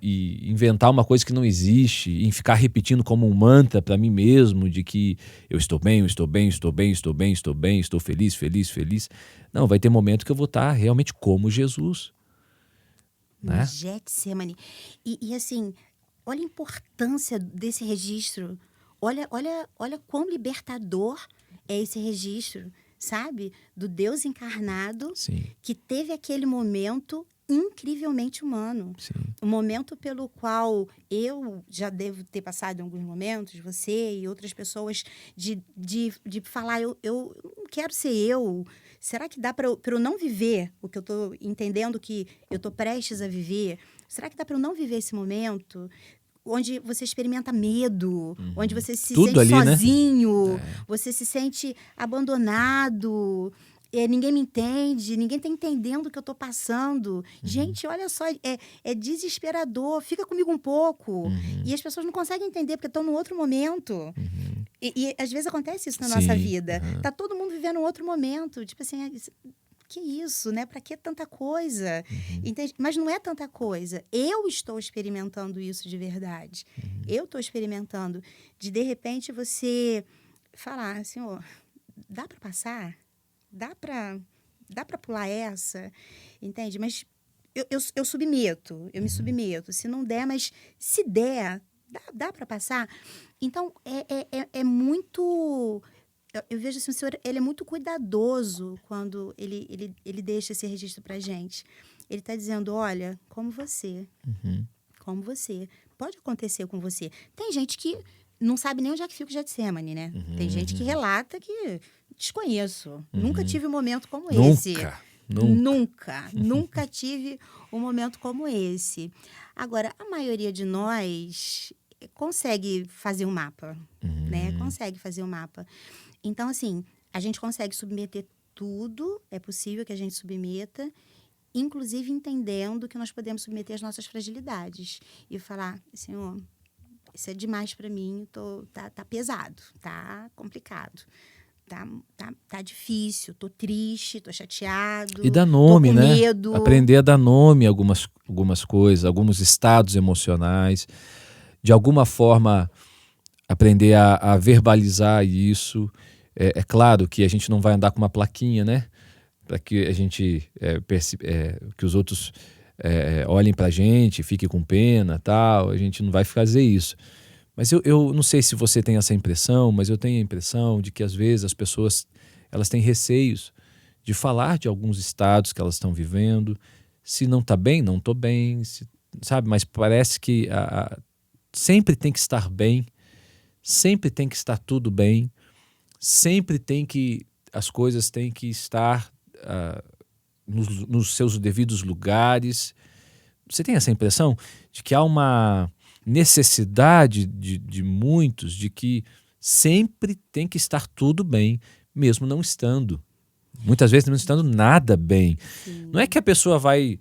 Speaker 1: e inventar uma coisa que não existe, e ficar repetindo como um mantra para mim mesmo, de que eu estou bem, eu estou bem, estou bem, estou bem, estou bem, estou feliz, feliz, feliz. Não, vai ter momento que eu vou estar realmente como Jesus. Né?
Speaker 2: Getsemane. E assim, olha a importância desse registro. Olha quão libertador é esse registro, sabe? Do Deus encarnado.
Speaker 1: Sim.
Speaker 2: Que teve aquele momento incrivelmente humano.
Speaker 1: Sim.
Speaker 2: O momento pelo qual eu já devo ter passado em alguns momentos, você e outras pessoas, de falar, eu não quero ser eu. Será que dá para eu não viver o que eu estou entendendo que eu estou prestes a viver? Será que dá para eu não viver esse momento? Onde você experimenta medo, onde você se
Speaker 1: Tudo
Speaker 2: sente
Speaker 1: ali,
Speaker 2: sozinho,
Speaker 1: né?
Speaker 2: você se sente abandonado, ninguém me entende, ninguém está entendendo o que eu estou passando. Gente, olha só, é desesperador, fica comigo um pouco. E as pessoas não conseguem entender porque estão num outro momento. E às vezes acontece isso na nossa vida. Tá todo mundo vivendo um outro momento. Tipo assim, que isso, né? Para que tanta coisa? Entende? Mas não é tanta coisa. Eu estou experimentando isso de verdade. Eu estou experimentando de repente, você falar assim, dá para passar? Dá para pular essa? Entende? Mas eu submeto, eu me submeto. Se não der, mas se der, dá para passar? Então, é muito... Eu vejo assim, o Senhor, ele é muito cuidadoso quando ele deixa esse registro para a gente. Ele está dizendo, olha, como você, pode acontecer com você. Tem gente que não sabe nem onde é que fica o Getsemane, né? Tem gente que relata que desconheço. Nunca tive um momento como esse. Nunca tive um momento como esse. Agora, a maioria de nós consegue fazer um mapa, né? Consegue fazer um mapa. Então, assim, a gente consegue submeter tudo, é possível que a gente submeta, inclusive entendendo que nós podemos submeter as nossas fragilidades. E falar, Senhor, isso é demais para mim, tá pesado, tá complicado. tá difícil, tô triste, tô chateado.
Speaker 1: E dar nome,
Speaker 2: tô com
Speaker 1: né?
Speaker 2: medo.
Speaker 1: Aprender a dar nome a algumas coisas, alguns estados emocionais. De alguma forma, aprender a verbalizar isso. É claro que a gente não vai andar com uma plaquinha, né? Para que a gente que os outros olhem para a gente, fiquem com pena, tal. A gente não vai fazer isso. Mas eu não sei se você tem essa impressão, mas eu tenho a impressão de que às vezes as pessoas elas têm receios de falar de alguns estados que elas estão vivendo. Se não está bem, não estou bem, sabe? Mas parece que sempre tem que estar bem, sempre tem que estar tudo bem, sempre as coisas têm que estar nos seus devidos lugares. Você tem essa impressão de que há uma necessidade de muitos de que sempre tem que estar tudo bem, mesmo não estando. Muitas vezes não estando nada bem.
Speaker 2: Sim.
Speaker 1: Não é que a pessoa vai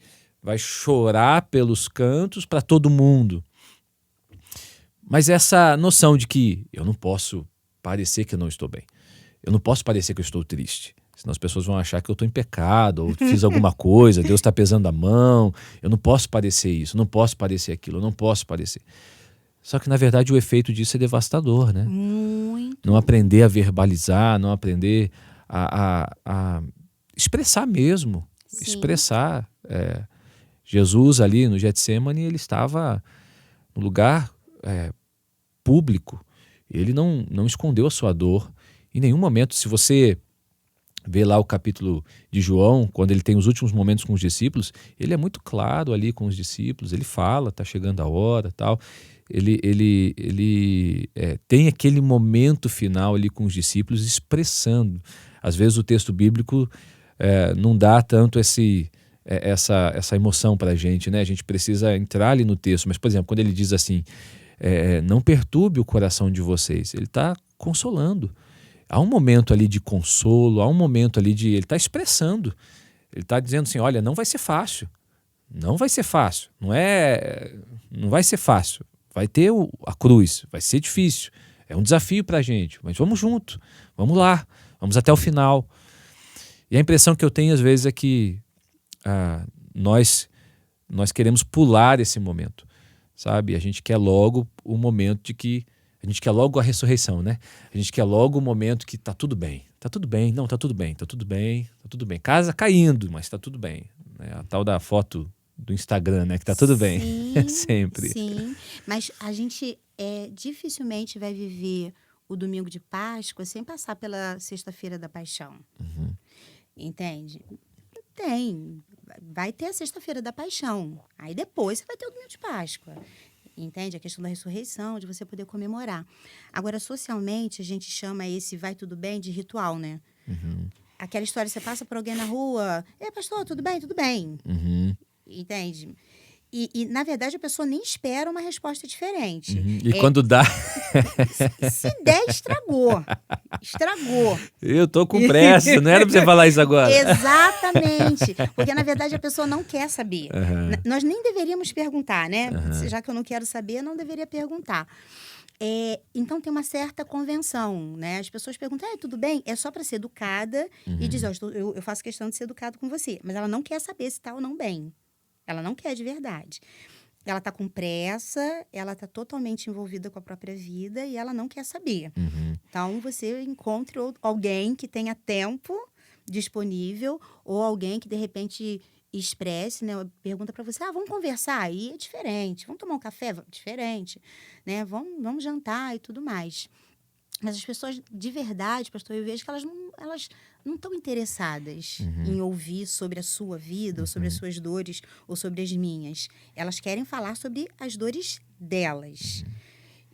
Speaker 1: chorar pelos cantos para todo mundo. Mas essa noção de que eu não posso parecer que eu não estou bem. Eu não posso parecer que eu estou triste. Senão as pessoas vão achar que eu estou em pecado, ou fiz alguma coisa, Deus está pesando a mão. Eu não posso parecer isso, não posso parecer aquilo, eu não posso parecer. Só que, na verdade, o efeito disso é devastador, né?
Speaker 2: Muito.
Speaker 1: Não aprender a verbalizar, não aprender a expressar mesmo.
Speaker 2: Sim.
Speaker 1: Expressar. Jesus ali no Getsemane, ele estava no lugar público. Ele não escondeu a sua dor. Em nenhum momento, se você vê lá o capítulo de João, quando ele tem os últimos momentos com os discípulos, ele é muito claro ali com os discípulos, ele fala, está chegando a hora, tal. Ele tem aquele momento final ali com os discípulos expressando. Às vezes o texto bíblico não dá tanto essa emoção para a gente, né? A gente precisa entrar ali no texto. Mas, por exemplo, quando ele diz assim, não perturbe o coração de vocês, ele está consolando. Há um momento ali de consolo, há um momento ali ele está expressando. Ele está dizendo assim, olha, não vai ser fácil. Não vai ser fácil. Não vai ser fácil. Vai ter a cruz, vai ser difícil. É um desafio para a gente, mas vamos junto. Vamos lá, vamos até o final. E a impressão que eu tenho às vezes é que nós queremos pular esse momento, sabe? A gente quer logo o momento de que a gente quer logo a ressurreição, né? A gente quer logo o momento que tá tudo bem. Tá tudo bem. Não, tá tudo bem. Tá tudo bem. Tá tudo bem. Casa caindo, mas tá tudo bem. A tal da foto do Instagram, né? Que tá tudo bem. Sempre.
Speaker 2: Sim, mas a gente dificilmente vai viver o domingo de Páscoa sem passar pela Sexta-feira da Paixão.
Speaker 1: Uhum.
Speaker 2: Entende? Tem. Vai ter a Sexta-feira da Paixão. Aí depois você vai ter o domingo de Páscoa. Entende? A questão da ressurreição, de você poder comemorar. Agora, socialmente, a gente chama esse vai tudo bem de ritual, né?
Speaker 1: Uhum.
Speaker 2: Aquela história, você passa por alguém na rua, pastor, tudo bem? Tudo bem.
Speaker 1: Uhum.
Speaker 2: Entende? E, na verdade, a pessoa nem espera uma resposta diferente.
Speaker 1: Uhum. E quando dá...
Speaker 2: Se der, estragou. Estragou.
Speaker 1: Eu tô com pressa, não era pra você falar isso agora.
Speaker 2: Exatamente. Porque, na verdade, a pessoa não quer saber.
Speaker 1: Uhum.
Speaker 2: Nós nem deveríamos perguntar, né?
Speaker 1: Uhum.
Speaker 2: Já que eu não quero saber, eu não deveria perguntar. Então, tem uma certa convenção, né? As pessoas perguntam, tudo bem? É só para ser educada e dizer, eu faço questão de ser educado com você. Mas ela não quer saber se está ou não bem. Ela não quer de verdade. Ela está com pressa, ela está totalmente envolvida com a própria vida e ela não quer saber.
Speaker 1: Uhum.
Speaker 2: Então, você encontre alguém que tenha tempo disponível ou alguém que, de repente, expresse, né? Pergunta para você, vamos conversar? Aí é diferente. Vamos tomar um café? Diferente. Né? Vamos jantar e tudo mais. Mas as pessoas, de verdade, pastor, eu vejo que elas não estão interessadas em ouvir sobre a sua vida, ou sobre as suas dores, ou sobre as minhas. Elas querem falar sobre as dores delas,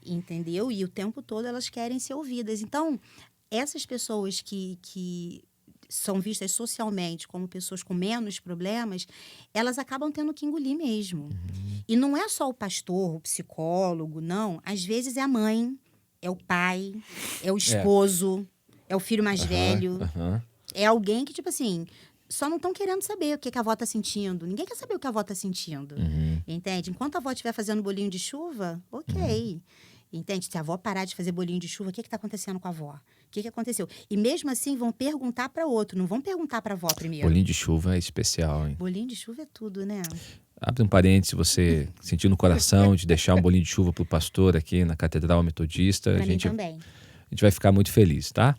Speaker 2: entendeu? E o tempo todo elas querem ser ouvidas. Então, essas pessoas que são vistas socialmente como pessoas com menos problemas, elas acabam tendo que engolir mesmo. E não é só o pastor, o psicólogo, não. Às vezes é a mãe, é o pai, é o esposo, é o filho mais velho. É alguém que, tipo assim, só não estão querendo saber o que a avó está sentindo. Ninguém quer saber o que a avó está sentindo. Entende? Enquanto a avó estiver fazendo bolinho de chuva, ok. Entende? Se a avó parar de fazer bolinho de chuva, o que está acontecendo com a avó? O que aconteceu? E mesmo assim vão perguntar para outro, não vão perguntar para a avó primeiro.
Speaker 1: Bolinho de chuva é especial, hein?
Speaker 2: Bolinho de chuva é tudo, né?
Speaker 1: Abre um parênteses, se você sentir no coração de deixar um bolinho de chuva pro pastor aqui na Catedral Metodista,
Speaker 2: Pra
Speaker 1: a
Speaker 2: mim
Speaker 1: gente
Speaker 2: também.
Speaker 1: vai ficar muito feliz, tá?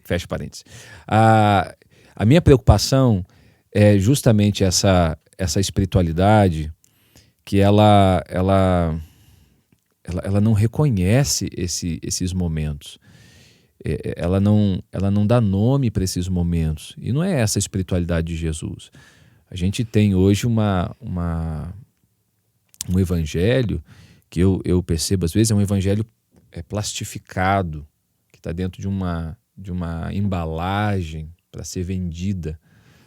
Speaker 1: Fecha parênteses. A minha preocupação é justamente essa espiritualidade que ela não reconhece esses momentos. Ela não dá nome para esses momentos. E não é essa a espiritualidade de Jesus. A gente tem hoje um evangelho que eu percebo, às vezes, é um evangelho plastificado, que está dentro de uma embalagem para ser vendida,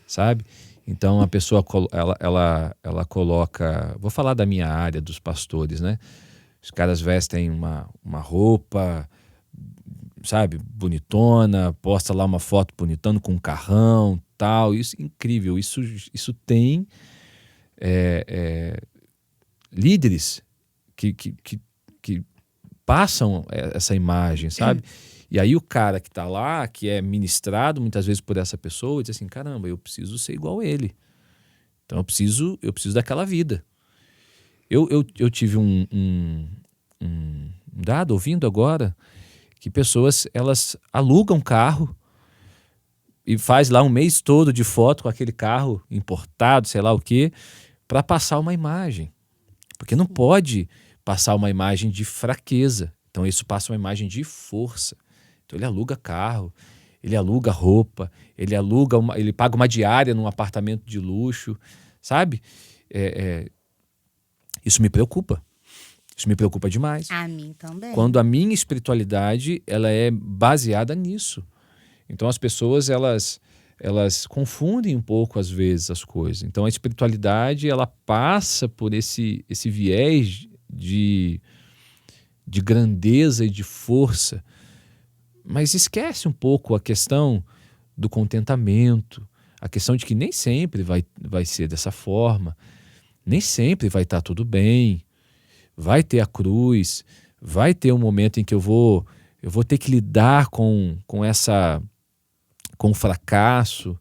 Speaker 1: sabe? Então a pessoa ela coloca... Vou falar da minha área, dos pastores, né? Os caras vestem uma roupa, sabe, bonitona, posta lá uma foto bonitona com um carrão, tal. Isso é incrível. Isso tem líderes que passam essa imagem, sabe? E aí o cara que está lá, que é ministrado muitas vezes por essa pessoa, diz assim, caramba, eu preciso ser igual a ele. Então eu preciso daquela vida. Eu tive um dado, ouvindo agora, que pessoas, elas alugam carro e faz lá um mês todo de foto com aquele carro importado, sei lá o quê, para passar uma imagem. Porque não pode passar uma imagem de fraqueza. Então isso passa uma imagem de força. Então ele aluga carro, ele aluga roupa, ele paga uma diária num apartamento de luxo, sabe? Isso me preocupa. Isso me preocupa demais.
Speaker 2: A mim também.
Speaker 1: Quando a minha espiritualidade ela é baseada nisso. Então as pessoas elas confundem um pouco às vezes as coisas. Então a espiritualidade ela passa por esse viés de grandeza e de força, mas esquece um pouco a questão do contentamento, a questão de que nem sempre vai ser dessa forma, nem sempre vai estar tudo bem, vai ter a cruz, vai ter um momento em que eu vou ter que lidar com o fracasso,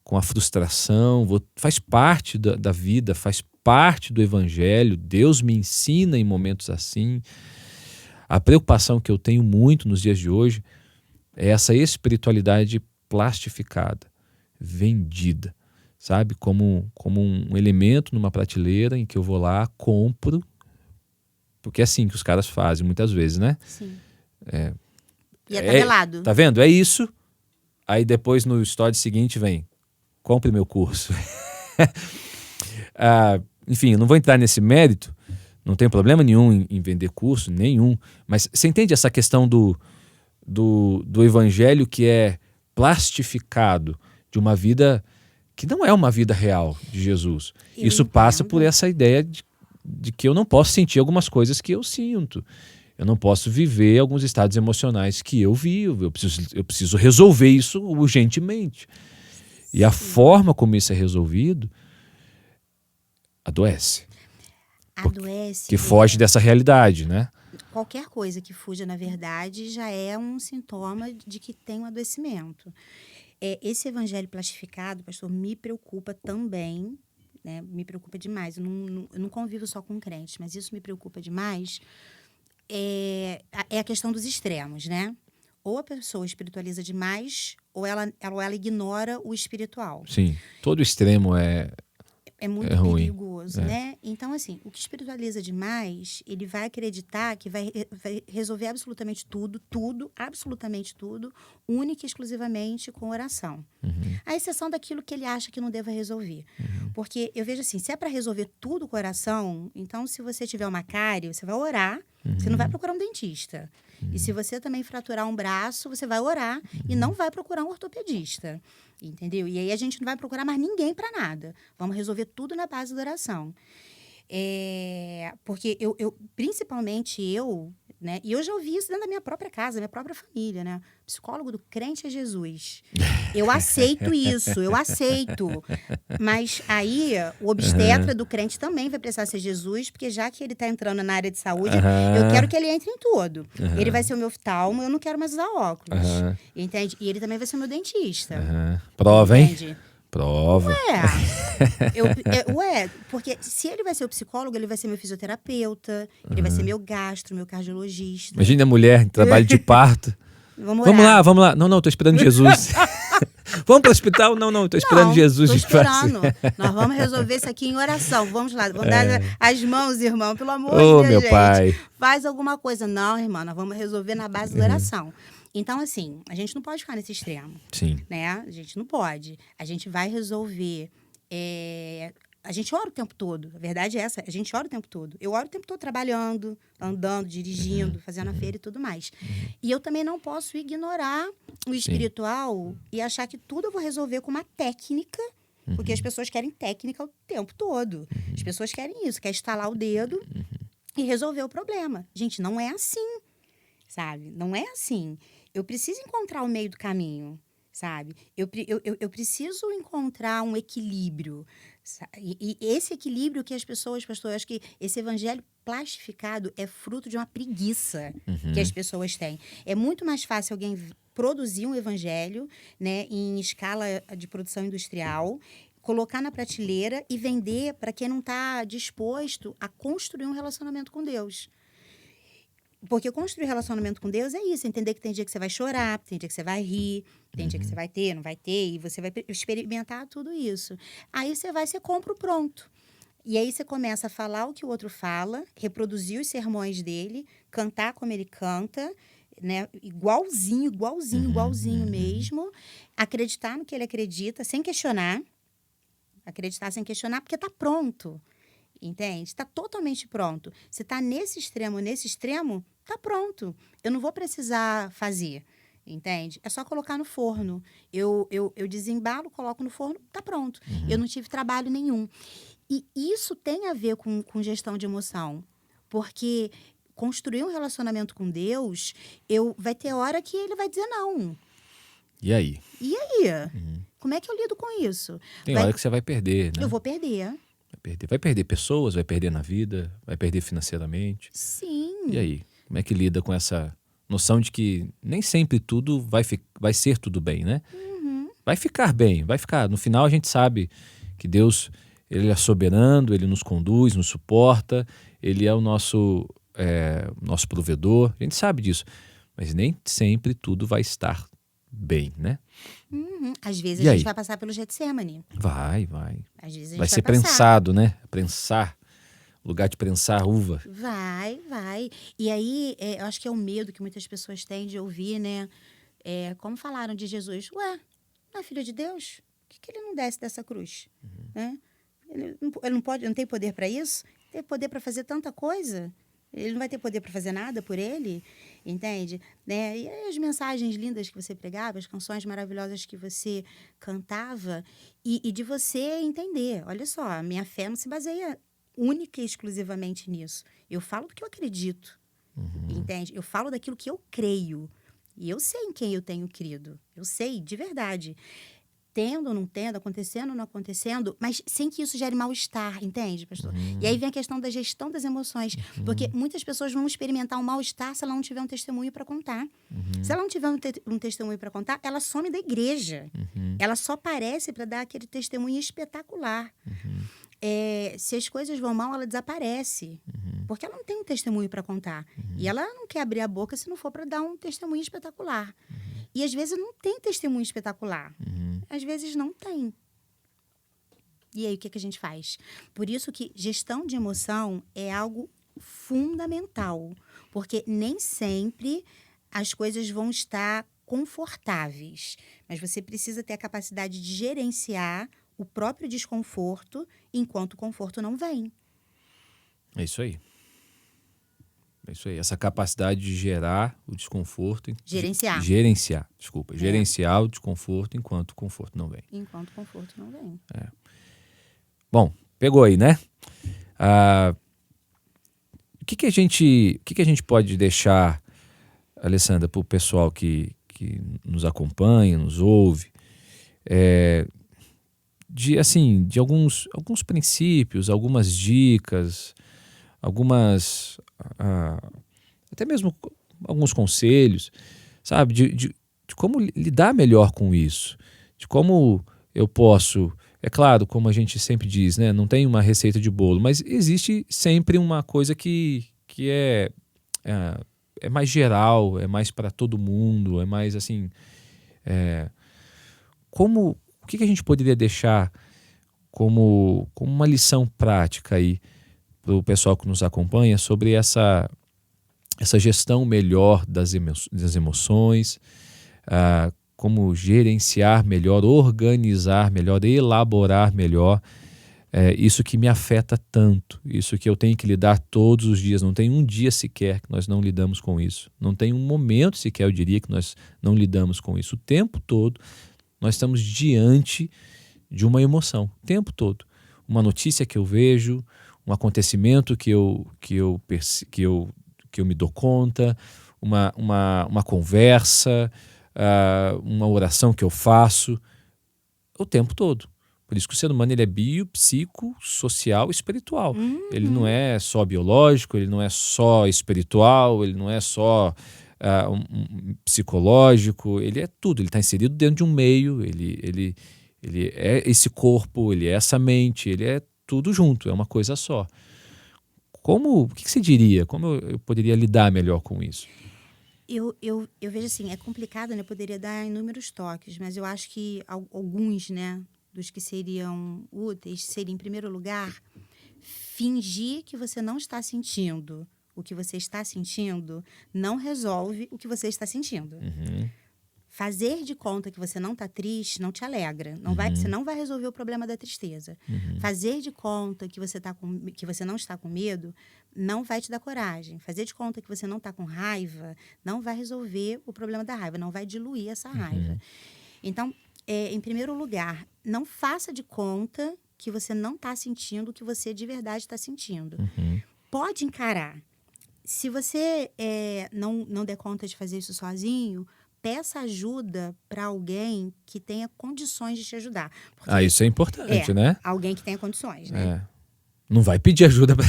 Speaker 1: com a frustração, faz parte da vida, faz parte do evangelho, Deus me ensina em momentos assim. A preocupação que eu tenho muito nos dias de hoje é essa espiritualidade plastificada, vendida, sabe? Como um elemento numa prateleira em que eu vou lá, compro, porque é assim que os caras fazem muitas vezes, né?
Speaker 2: Sim. E é tabelado.
Speaker 1: Tá vendo? É isso. Aí depois no story seguinte vem, compre meu curso. Enfim, eu não vou entrar nesse mérito, não tem problema nenhum em vender curso, nenhum. Mas você entende essa questão do evangelho que é plastificado de uma vida que não é uma vida real de Jesus. Isso passa por essa ideia de que eu não posso sentir algumas coisas que eu sinto. Eu não posso viver alguns estados emocionais que eu vivo. Eu preciso resolver isso urgentemente. E a forma como isso é resolvido adoece.
Speaker 2: Adoece.
Speaker 1: Que foge dessa realidade, né?
Speaker 2: Qualquer coisa que fuja, na verdade, já é um sintoma de que tem um adoecimento. Esse evangelho plastificado, pastor, me preocupa também, né? Me preocupa demais. Eu não convivo só com crentes, mas isso me preocupa demais. É a questão dos extremos, né? Ou a pessoa espiritualiza demais, ou ela ignora o espiritual.
Speaker 1: Sim, todo extremo é
Speaker 2: muito perigoso, né? Então, assim, o que espiritualiza demais, ele vai acreditar que vai resolver absolutamente tudo, absolutamente tudo, única e exclusivamente com oração.
Speaker 1: Uhum.
Speaker 2: À exceção daquilo que ele acha que não deva resolver. Uhum. Porque eu vejo assim, se é para resolver tudo com oração, então se você tiver uma cárie, você vai orar, você não vai procurar um dentista. E se você também fraturar um braço, você vai orar e não vai procurar um ortopedista. Entendeu? E aí a gente não vai procurar mais ninguém para nada. Vamos resolver tudo na base da oração. Porque principalmente eu, né? E eu já ouvi isso dentro da minha própria casa, minha própria família, né? O psicólogo do crente é Jesus. Eu aceito isso, eu aceito. Mas aí, o obstetra do crente também vai precisar ser Jesus, porque já que ele está entrando na área de saúde, eu quero que ele entre em tudo. Ele vai ser o meu oftalmo, eu não quero mais usar óculos. Entende? E ele também vai ser o meu dentista.
Speaker 1: Prova,
Speaker 2: entende?
Speaker 1: Hein? Prova.
Speaker 2: Porque se ele vai ser o psicólogo, ele vai ser meu fisioterapeuta, ele vai ser meu gastro, meu cardiologista.
Speaker 1: Imagina a mulher em trabalho de parto. Vamos lá. Não, tô esperando Jesus. Vamos para o hospital? Não, tô esperando Jesus.
Speaker 2: Tô esperando. Nós vamos resolver isso aqui em oração. Vamos lá, vamos dar as mãos, irmão, pelo amor de Deus,
Speaker 1: meu
Speaker 2: gente.
Speaker 1: pai.
Speaker 2: Faz alguma coisa. Não, irmã, nós vamos resolver na base da oração. Então, assim, a gente não pode ficar nesse extremo.
Speaker 1: Sim.
Speaker 2: Né? A gente não pode. A gente vai resolver... A gente ora o tempo todo. A verdade é essa. A gente ora o tempo todo. Eu oro o tempo todo trabalhando, andando, dirigindo, fazendo a feira e tudo mais. E eu também não posso ignorar o espiritual e achar que tudo eu vou resolver com uma técnica, porque as pessoas querem técnica o tempo todo. As pessoas querem isso, quer estalar o dedo e resolver o problema. Gente, não é assim, sabe? Não é assim. Eu preciso encontrar o meio do caminho, sabe? Eu preciso encontrar um equilíbrio. E esse equilíbrio que as pessoas, pastor, eu acho que esse evangelho plastificado é fruto de uma preguiça que as pessoas têm. É muito mais fácil alguém produzir um evangelho, né, em escala de produção industrial, colocar na prateleira e vender para quem não está disposto a construir um relacionamento com Deus. Porque construir relacionamento com Deus é isso, entender que tem dia que você vai chorar, tem dia que você vai rir, tem dia que você vai ter, não vai ter, e você vai experimentar tudo isso. Aí você compra o pronto. E aí você começa a falar o que o outro fala, reproduzir os sermões dele, cantar como ele canta, né? Igualzinho mesmo, acreditar no que ele acredita, sem questionar, porque está pronto. Entende? Está totalmente pronto. Se está nesse extremo, está pronto. Eu não vou precisar fazer, entende? É só colocar no forno. Eu desembalo, coloco no forno, está pronto. Eu não tive trabalho nenhum. E isso tem a ver com gestão de emoção. Porque construir um relacionamento com Deus, vai ter hora que ele vai dizer não.
Speaker 1: E aí?
Speaker 2: Como é que eu lido com isso?
Speaker 1: Tem hora que você vai perder, né?
Speaker 2: Eu vou perder.
Speaker 1: Vai perder pessoas, vai perder na vida, vai perder financeiramente.
Speaker 2: Sim.
Speaker 1: E aí? Como é que lida com essa noção de que nem sempre tudo vai ser tudo bem, né? Vai ficar bem, vai ficar. No final a gente sabe que Deus, Ele é soberano, Ele nos conduz, nos suporta, Ele é o nosso provedor, a gente sabe disso. Mas nem sempre tudo vai estar bem, né?
Speaker 2: Às vezes a gente vai passar pelo Getsemane.
Speaker 1: Vai.
Speaker 2: Às vezes a gente
Speaker 1: vai ser prensado, né? Prensar. Lugar de prensar uva.
Speaker 2: Vai. E aí, eu acho que é o medo que muitas pessoas têm de ouvir, né? Como falaram de Jesus. Ué, não é filho de Deus? Por que ele não desce dessa cruz? Né? Ele não tem poder para isso? Tem poder para fazer tanta coisa? Ele não vai ter poder para fazer nada por ele, entende? Né? E aí as mensagens lindas que você pregava, as canções maravilhosas que você cantava, e de você entender, olha só, a minha fé não se baseia única e exclusivamente nisso. Eu falo do que eu acredito, entende? Eu falo daquilo que eu creio, e eu sei em quem eu tenho crido, eu sei, de verdade. Tendo ou não tendo, acontecendo ou não acontecendo, mas sem que isso gere mal-estar, entende, pastor? E aí vem a questão da gestão das emoções, porque muitas pessoas vão experimentar um mal-estar se ela não tiver um testemunho para contar. Se ela não tiver um testemunho para contar, ela some da igreja. Ela só aparece para dar aquele testemunho espetacular. Se as coisas vão mal, ela desaparece, porque ela não tem um testemunho para contar. E ela não quer abrir a boca se não for para dar um testemunho espetacular. E às vezes não tem testemunho espetacular. Às vezes não tem. E aí o que a gente faz? Por isso que gestão de emoção é algo fundamental. Porque nem sempre as coisas vão estar confortáveis. Mas você precisa ter a capacidade de gerenciar o próprio desconforto enquanto o conforto não vem.
Speaker 1: É isso aí. Essa capacidade de gerar o desconforto.
Speaker 2: Gerenciar.
Speaker 1: Gerenciar o desconforto enquanto o conforto não vem.
Speaker 2: É.
Speaker 1: Bom, pegou aí, né? que a gente pode deixar, Alessandra, para o pessoal que nos acompanha, nos ouve, de alguns princípios, algumas dicas, até mesmo alguns conselhos, sabe, de como lidar melhor com isso, de como eu posso, é claro, como a gente sempre diz, né, não tem uma receita de bolo, mas existe sempre uma coisa que é mais geral, é mais para todo mundo, é mais assim, o que a gente poderia deixar como uma lição prática aí para o pessoal que nos acompanha sobre essa gestão melhor das emoções, como gerenciar melhor, organizar melhor, elaborar melhor isso que me afeta tanto, isso que eu tenho que lidar todos os dias. Não tem um dia sequer que nós não lidamos com isso. Não tem um momento sequer, eu diria, que nós não lidamos com isso. O tempo todo nós estamos diante de uma emoção, o tempo todo. Uma notícia que eu vejo, um acontecimento que eu me dou conta, uma conversa, uma oração que eu faço, o tempo todo. Por isso que o ser humano ele é bio, psico, social e espiritual. Ele não é só biológico, ele não é só espiritual, ele não é só psicológico, ele é tudo. Ele está inserido dentro de um meio, ele é esse corpo, ele é essa mente, ele é tudo junto, é uma coisa só. O que você diria? Como eu poderia lidar melhor com isso?
Speaker 2: Eu vejo assim, é complicado, né? Eu poderia dar inúmeros toques, mas eu acho que alguns, né, dos que seriam úteis, seria, em primeiro lugar, fingir que você não está sentindo o que você está sentindo não resolve o que você está sentindo.
Speaker 1: Uhum.
Speaker 2: Fazer de conta que você não está triste não te alegra. Você não vai resolver o problema da tristeza. Fazer de conta que você não está com medo não vai te dar coragem. Fazer de conta que você não está com raiva não vai resolver o problema da raiva, não vai diluir essa raiva. Então, em primeiro lugar, não faça de conta que você não está sentindo o que você de verdade está sentindo. Pode encarar. Se você não der conta de fazer isso sozinho, peça ajuda para alguém que tenha condições de te ajudar. Porque
Speaker 1: isso é importante, né?
Speaker 2: Alguém que tenha condições, né?
Speaker 1: Não vai pedir ajuda pra...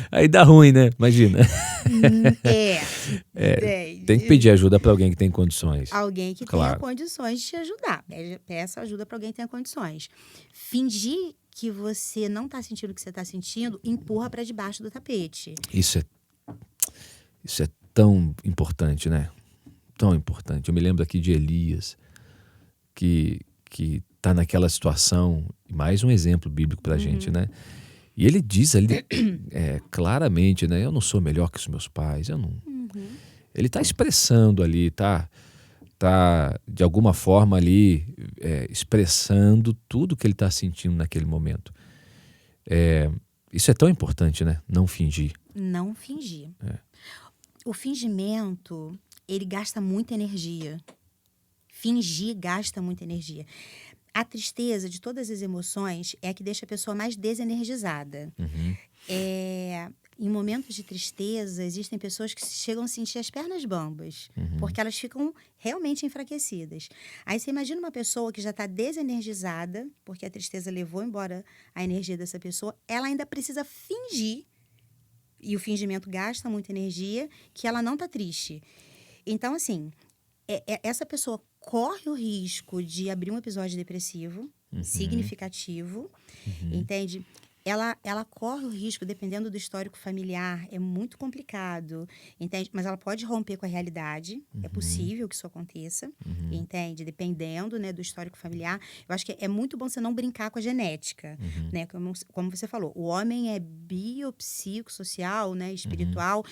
Speaker 1: Aí dá ruim, né? Imagina. Tem que pedir ajuda para alguém que tem condições.
Speaker 2: Alguém que tenha condições de te ajudar. Peça ajuda para alguém que tenha condições. Fingir que você não está sentindo o que você está sentindo, empurra para debaixo do tapete.
Speaker 1: Isso é tão importante, né? Tão importante. Eu me lembro aqui de Elias, que está naquela situação, mais um exemplo bíblico para a gente, né? E ele diz ali claramente, né? Eu não sou melhor que os meus pais, eu não... Ele está expressando ali, tá de alguma forma ali expressando tudo que ele está sentindo naquele momento. Isso é tão importante, né? Não fingir.
Speaker 2: Não fingir. O fingimento, ele gasta muita energia. Fingir gasta muita energia. A tristeza de todas as emoções é a que deixa a pessoa mais desenergizada. Em momentos de tristeza, existem pessoas que chegam a sentir as pernas bambas, porque elas ficam realmente enfraquecidas. Aí você imagina uma pessoa que já está desenergizada, porque a tristeza levou embora a energia dessa pessoa, ela ainda precisa fingir, e o fingimento gasta muita energia, que ela não está triste. Então, assim, essa pessoa corre o risco de abrir um episódio depressivo significativo, entende? Ela corre o risco, dependendo do histórico familiar, é muito complicado, entende? Mas ela pode romper com a realidade, é possível que isso aconteça, entende? Dependendo, né, do histórico familiar. Eu acho que é muito bom você não brincar com a genética, né? Como você falou, o homem é biopsicossocial, né, espiritual.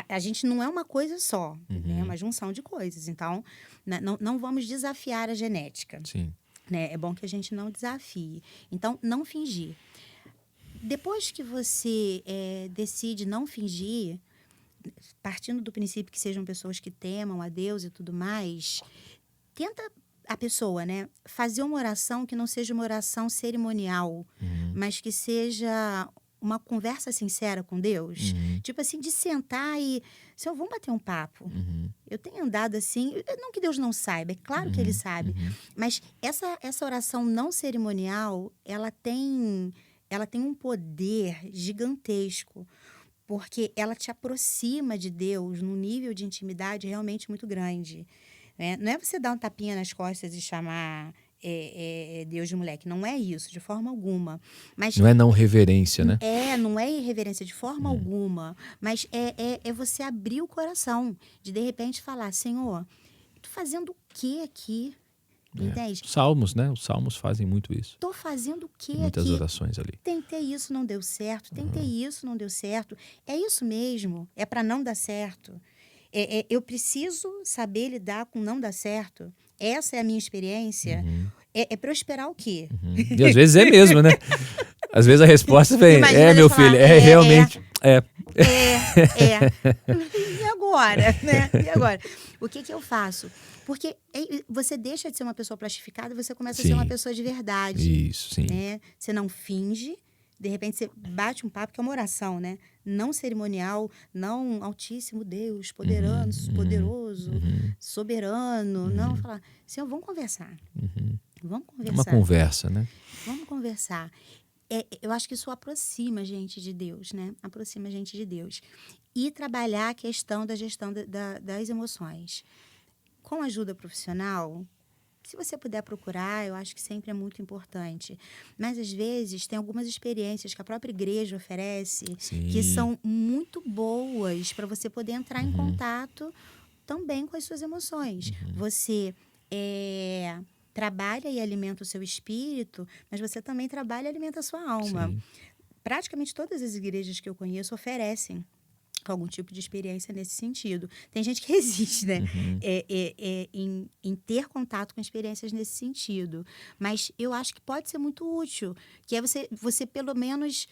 Speaker 2: A gente não é uma coisa só, né? É uma junção de coisas. Então, não vamos desafiar a genética.
Speaker 1: Sim.
Speaker 2: Né? É bom que a gente não desafie. Então, não fingir. Depois que você decide não fingir, partindo do princípio que sejam pessoas que temam a Deus e tudo mais, tenta a pessoa, né, fazer uma oração que não seja uma oração cerimonial, mas que seja uma conversa sincera com Deus. Tipo assim, de sentar e... Senhor, vamos bater um papo. Eu tenho andado assim... Não que Deus não saiba, é claro que Ele sabe. Mas essa oração não cerimonial, ela tem um poder gigantesco. Porque ela te aproxima de Deus num nível de intimidade realmente muito grande. Né? Não é você dar um tapinha nas costas e chamar Deus de moleque. Não é isso, de forma alguma. Mas
Speaker 1: não é não reverência, né?
Speaker 2: Não é irreverência de forma alguma. Mas é você abrir o coração. De repente, falar, Senhor, tô fazendo o que aqui? Entende?
Speaker 1: Salmos, né? Os salmos fazem muito isso.
Speaker 2: Tô fazendo o que aqui?
Speaker 1: Muitas orações ali.
Speaker 2: Tentei isso, não deu certo. Tentei isso, não deu certo. É isso mesmo. É para não dar certo. Eu preciso saber lidar com não dar certo. Essa é a minha experiência. É prosperar o quê?
Speaker 1: E às vezes é mesmo, né? Às vezes a resposta vem, meu
Speaker 2: falar,
Speaker 1: filho, realmente.
Speaker 2: E agora, né? E agora? O que eu faço? Porque você deixa de ser uma pessoa plastificada e você começa a ser uma pessoa de verdade.
Speaker 1: Isso, sim.
Speaker 2: Né? Você não finge. De repente, você bate um papo, que é uma oração, né? Não cerimonial, não Altíssimo Deus, poderoso, soberano. Não, falar, Senhor, vamos conversar. Vamos conversar.
Speaker 1: Uma conversa, né?
Speaker 2: Vamos conversar. Eu acho que isso aproxima a gente de Deus, né? Aproxima a gente de Deus. E trabalhar a questão da gestão das emoções. Com ajuda profissional... Se você puder procurar, eu acho que sempre é muito importante. Mas, às vezes, tem algumas experiências que a própria igreja oferece que são muito boas para você poder entrar em contato também com as suas emoções. Você trabalha e alimenta o seu espírito, mas você também trabalha e alimenta a sua alma. Praticamente todas as igrejas que eu conheço oferecem algum tipo de experiência nesse sentido. Tem gente que resiste, né? Em ter contato com experiências nesse sentido. Mas eu acho que pode ser muito útil. Que é você pelo menos,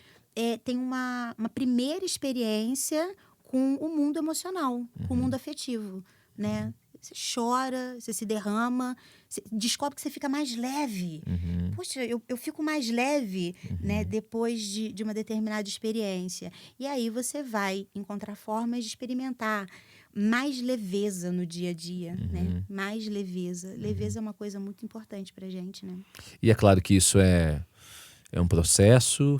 Speaker 2: tem uma primeira experiência com o mundo emocional, com o mundo afetivo, né? Você chora, você se derrama, você descobre que você fica mais leve. Poxa, eu fico mais leve, né, depois de uma determinada experiência. E aí você vai encontrar formas de experimentar mais leveza no dia a dia, né? Mais leveza. Leveza é uma coisa muito importante pra gente, né?
Speaker 1: E é claro que isso é um processo,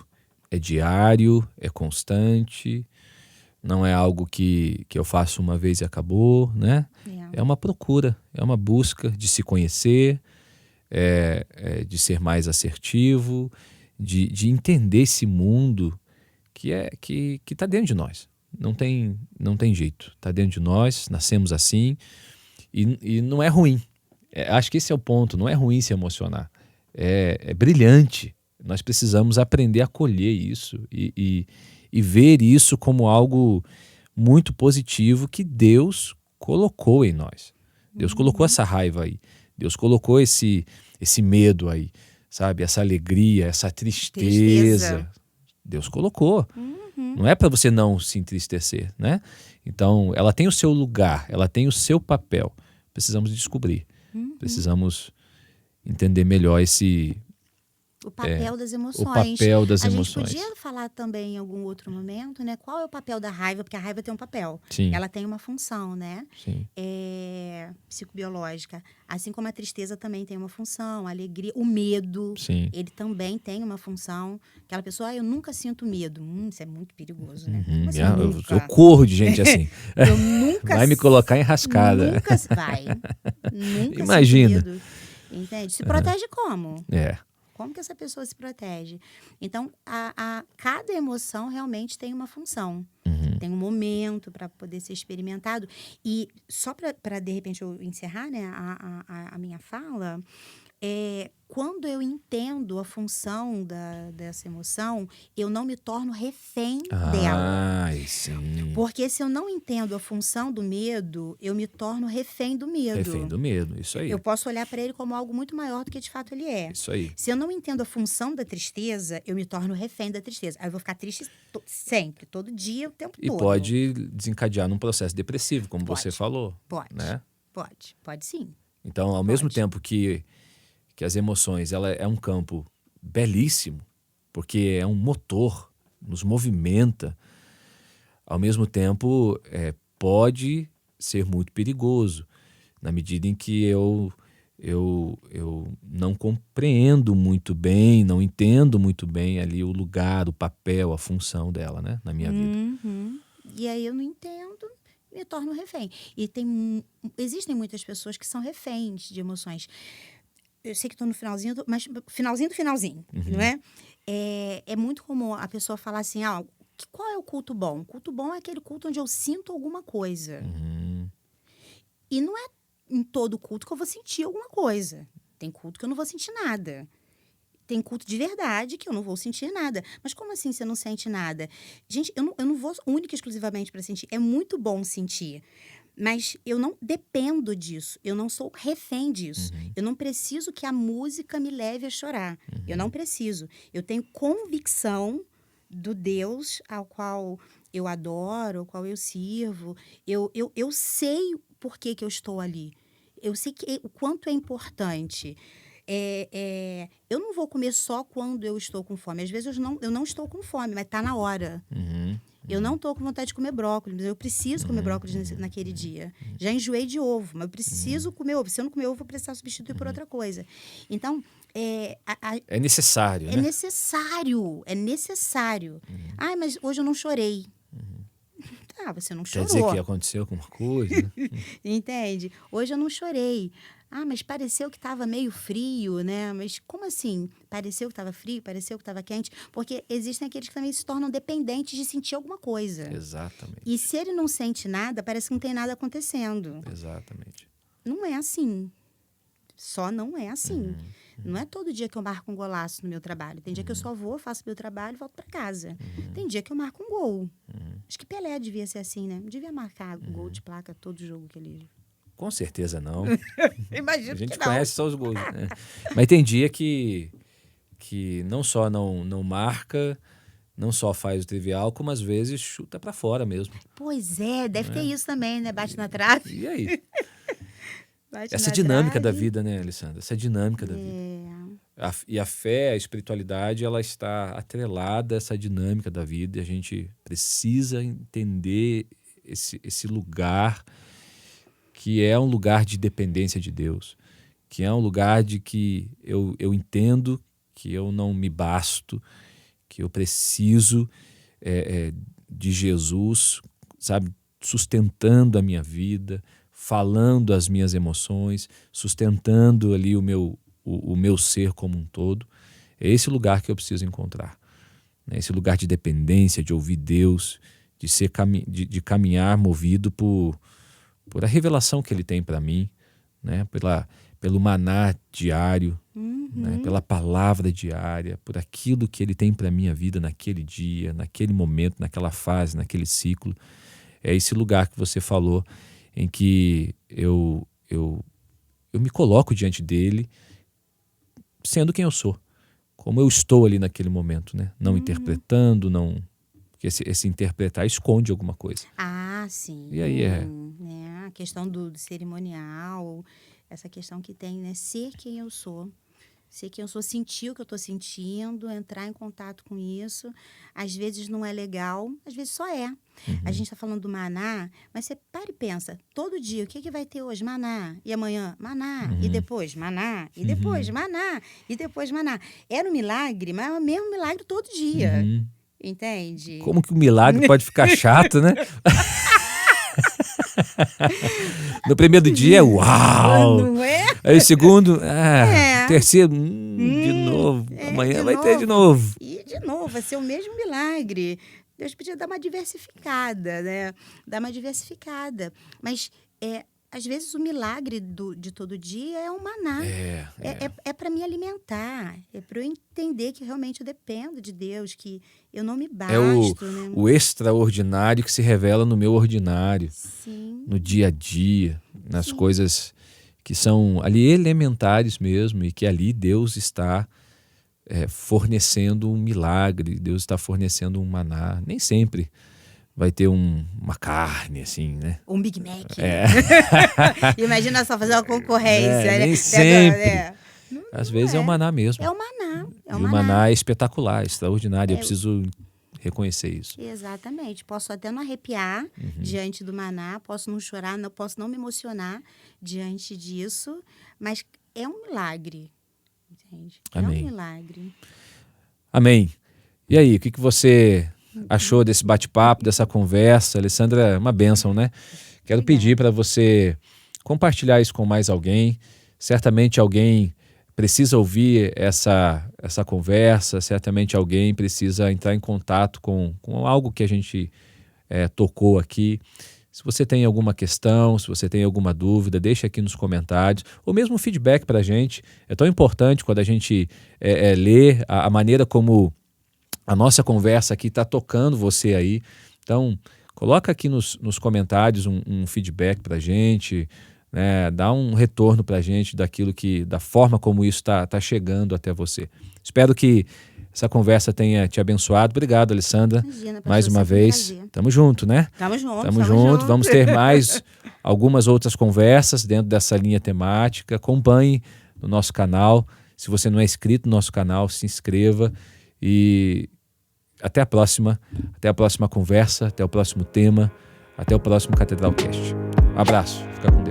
Speaker 1: é diário, é constante. Não é algo que eu faço uma vez e acabou, né? É uma procura, é uma busca de se conhecer, de ser mais assertivo, de entender esse mundo que está dentro de nós. Não tem jeito. Está dentro de nós, nascemos assim e não é ruim. Acho que esse é o ponto, não é ruim se emocionar. É brilhante. Nós precisamos aprender a acolher isso e ver isso como algo muito positivo que Deus colocou em nós. Deus colocou essa raiva aí. Deus colocou esse medo aí, sabe? Essa alegria, essa tristeza. Deus colocou. Não é para você não se entristecer, né? Então, ela tem o seu lugar, ela tem o seu papel. Precisamos descobrir. Precisamos entender melhor
Speaker 2: o papel das emoções.
Speaker 1: O papel das emoções.
Speaker 2: A gente podia falar também em algum outro momento, né? Qual é o papel da raiva? Porque a raiva tem um papel.
Speaker 1: Sim.
Speaker 2: Ela tem uma função, né?
Speaker 1: Sim.
Speaker 2: Psicobiológica. Assim como a tristeza também tem uma função, a alegria, o medo,
Speaker 1: Sim.
Speaker 2: ele também tem uma função. Aquela pessoa, eu nunca sinto medo. Isso é muito perigoso, né?
Speaker 1: Eu corro de gente assim.
Speaker 2: Eu nunca
Speaker 1: vai me colocar enrascada.
Speaker 2: Nunca vai. Nunca
Speaker 1: Imagina.
Speaker 2: Sinto medo. Entende? Se protege como? Como que essa pessoa se protege? Então, cada emoção realmente tem uma função. Tem um momento para poder ser experimentado. E só para de repente, eu encerrar, né, a minha fala, quando eu entendo a função dessa emoção, eu não me torno refém dela.
Speaker 1: Sim.
Speaker 2: Porque se eu não entendo a função do medo, eu me torno refém do medo.
Speaker 1: Refém do medo, isso aí.
Speaker 2: Eu posso olhar para ele como algo muito maior do que de fato ele é.
Speaker 1: Isso aí.
Speaker 2: Se eu não entendo a função da tristeza, eu me torno refém da tristeza. Aí eu vou ficar triste sempre, todo dia, o tempo todo.
Speaker 1: E pode desencadear num processo depressivo, como você falou.
Speaker 2: Pode.
Speaker 1: Né?
Speaker 2: Pode sim.
Speaker 1: Então, ao mesmo tempo que as emoções, ela é um campo belíssimo, porque é um motor, nos movimenta, ao mesmo tempo pode ser muito perigoso, na medida em que eu não compreendo muito bem, não entendo muito bem ali o lugar, o papel, a função dela, né, na minha vida.
Speaker 2: E aí eu não entendo, me torno refém. E existem muitas pessoas que são reféns de emoções. Eu sei que estou no finalzinho, mas finalzinho do finalzinho, não é? É muito comum a pessoa falar assim, qual é o culto bom? O culto bom é aquele culto onde eu sinto alguma coisa. E não é em todo culto que eu vou sentir alguma coisa. Tem culto que eu não vou sentir nada. Tem culto de verdade que eu não vou sentir nada. Mas como assim você não sente nada? Gente, eu não vou única e exclusivamente para sentir. É muito bom sentir. Mas eu não dependo disso. Eu não sou refém disso. Eu não preciso que a música me leve a chorar. Eu não preciso. Eu tenho convicção do Deus ao qual eu adoro, ao qual eu sirvo. Eu sei por que eu estou ali. Eu sei o quanto é importante. Eu não vou comer só quando eu estou com fome. Às vezes eu não estou com fome, mas está na hora. Eu não estou com vontade de comer brócolis, mas eu preciso comer brócolis naquele dia. Já enjoei de ovo, mas eu preciso comer ovo. Se eu não comer ovo, eu vou precisar substituir por outra coisa. Então,
Speaker 1: é necessário, né?
Speaker 2: É necessário. Mas hoje eu não chorei. Você não chorou.
Speaker 1: Quer dizer que aconteceu alguma coisa?
Speaker 2: Entende? Hoje eu não chorei. Mas pareceu que estava meio frio, né? Mas como assim? Pareceu que estava frio? Pareceu que estava quente? Porque existem aqueles que também se tornam dependentes de sentir alguma coisa.
Speaker 1: Exatamente.
Speaker 2: E se ele não sente nada, parece que não tem nada acontecendo.
Speaker 1: Exatamente.
Speaker 2: Não é assim. Só não é assim. Não é todo dia que eu marco um golaço no meu trabalho. Tem dia que eu só vou, faço meu trabalho e volto para casa. Tem dia que eu marco um gol. Acho que Pelé devia ser assim, né? Não devia marcar gol de placa todo jogo que ele...
Speaker 1: Com certeza não.
Speaker 2: Imagino
Speaker 1: a gente
Speaker 2: que não.
Speaker 1: conhece só os gols, né? Mas tem dia que não só não marca, não só faz o trivial, como às vezes chuta para fora mesmo.
Speaker 2: Pois é, deve ter isso também, né? Bate na trave.
Speaker 1: E aí?
Speaker 2: Bate
Speaker 1: Essa
Speaker 2: na
Speaker 1: dinâmica
Speaker 2: trave.
Speaker 1: da vida, né, Alessandra? Essa dinâmica da vida. E a fé, a espiritualidade, ela está atrelada a essa dinâmica da vida. E a gente precisa entender esse lugar que é um lugar de dependência de Deus, que é um lugar de que eu entendo que eu não me basto, que eu preciso de Jesus, sabe, sustentando a minha vida, falando as minhas emoções, sustentando ali o meu ser como um todo. É esse lugar que eu preciso encontrar, né? Esse lugar de dependência, de ouvir Deus, de caminhar movido por a revelação que Ele tem para mim, né? Pelo maná diário, né? Pela palavra diária, por aquilo que Ele tem para a minha vida naquele dia, naquele momento, naquela fase, naquele ciclo. É esse lugar que você falou, em que eu me coloco diante dele, sendo quem eu sou, como eu estou ali naquele momento, né? Não interpretando, não... Porque esse interpretar esconde alguma coisa.
Speaker 2: Sim.
Speaker 1: E aí
Speaker 2: A questão do cerimonial, essa questão que tem, né? Ser quem eu sou. Ser quem eu sou, sentir o que eu estou sentindo, entrar em contato com isso. Às vezes não é legal, às vezes só é. A gente está falando do maná, mas você para e pensa, todo dia, o que vai ter hoje? Maná. E amanhã? Maná. E depois? Maná. E depois? Maná. E depois? Maná. Era um milagre, mas é o mesmo milagre todo dia. Entende?
Speaker 1: Como que o milagre pode ficar chato, né? No primeiro dia é uau!
Speaker 2: Não é?
Speaker 1: Aí o segundo, terceiro, de novo. Amanhã vai ter de novo.
Speaker 2: E de novo, vai ser o mesmo milagre. Deus podia dar uma diversificada, né? Dar uma diversificada. Mas, às vezes, o milagre de todo dia é um maná. É para me alimentar. É para eu entender que realmente eu dependo de Deus, que eu não me basto.
Speaker 1: É o extraordinário que se revela no meu ordinário.
Speaker 2: Sim.
Speaker 1: No dia a dia, nas coisas que são ali elementares mesmo, e que ali Deus está fornecendo um milagre, Deus está fornecendo um maná. Nem sempre, vai ter uma carne, assim, né?
Speaker 2: Um Big Mac.
Speaker 1: É.
Speaker 2: Imagina só fazer uma concorrência.
Speaker 1: Nem
Speaker 2: né?
Speaker 1: sempre. Às vezes é o maná mesmo.
Speaker 2: É o maná.
Speaker 1: E o maná é espetacular, extraordinário. Eu preciso reconhecer isso.
Speaker 2: Exatamente. Posso até não arrepiar diante do maná, posso não chorar, posso não me emocionar diante disso, mas é um milagre. Entende?
Speaker 1: Amém.
Speaker 2: É um milagre.
Speaker 1: Amém. E aí, o que você achou desse bate-papo, dessa conversa? Alessandra, é uma bênção, né? Quero pedir para você compartilhar isso com mais alguém. Certamente alguém precisa ouvir essa conversa, certamente alguém precisa entrar em contato com algo que a gente tocou aqui. Se você tem alguma questão, se você tem alguma dúvida, deixa aqui nos comentários, ou mesmo um feedback para a gente. É tão importante quando a gente lê a maneira como a nossa conversa aqui está tocando você aí. Então, coloca aqui nos comentários um feedback para a gente, né? Dá um retorno para a gente da forma como isso está chegando até você. Espero que essa conversa tenha te abençoado. Obrigado, Alessandra.
Speaker 2: Imagina, pastor,
Speaker 1: mais uma vez. Tamo junto, né?
Speaker 2: Tamo junto.
Speaker 1: Tamo junto. Vamos ter mais algumas outras conversas dentro dessa linha temática. Acompanhe no nosso canal. Se você não é inscrito no nosso canal, se inscreva. E até a próxima conversa, até o próximo tema, até o próximo Catedral Cast. Um abraço. Fica com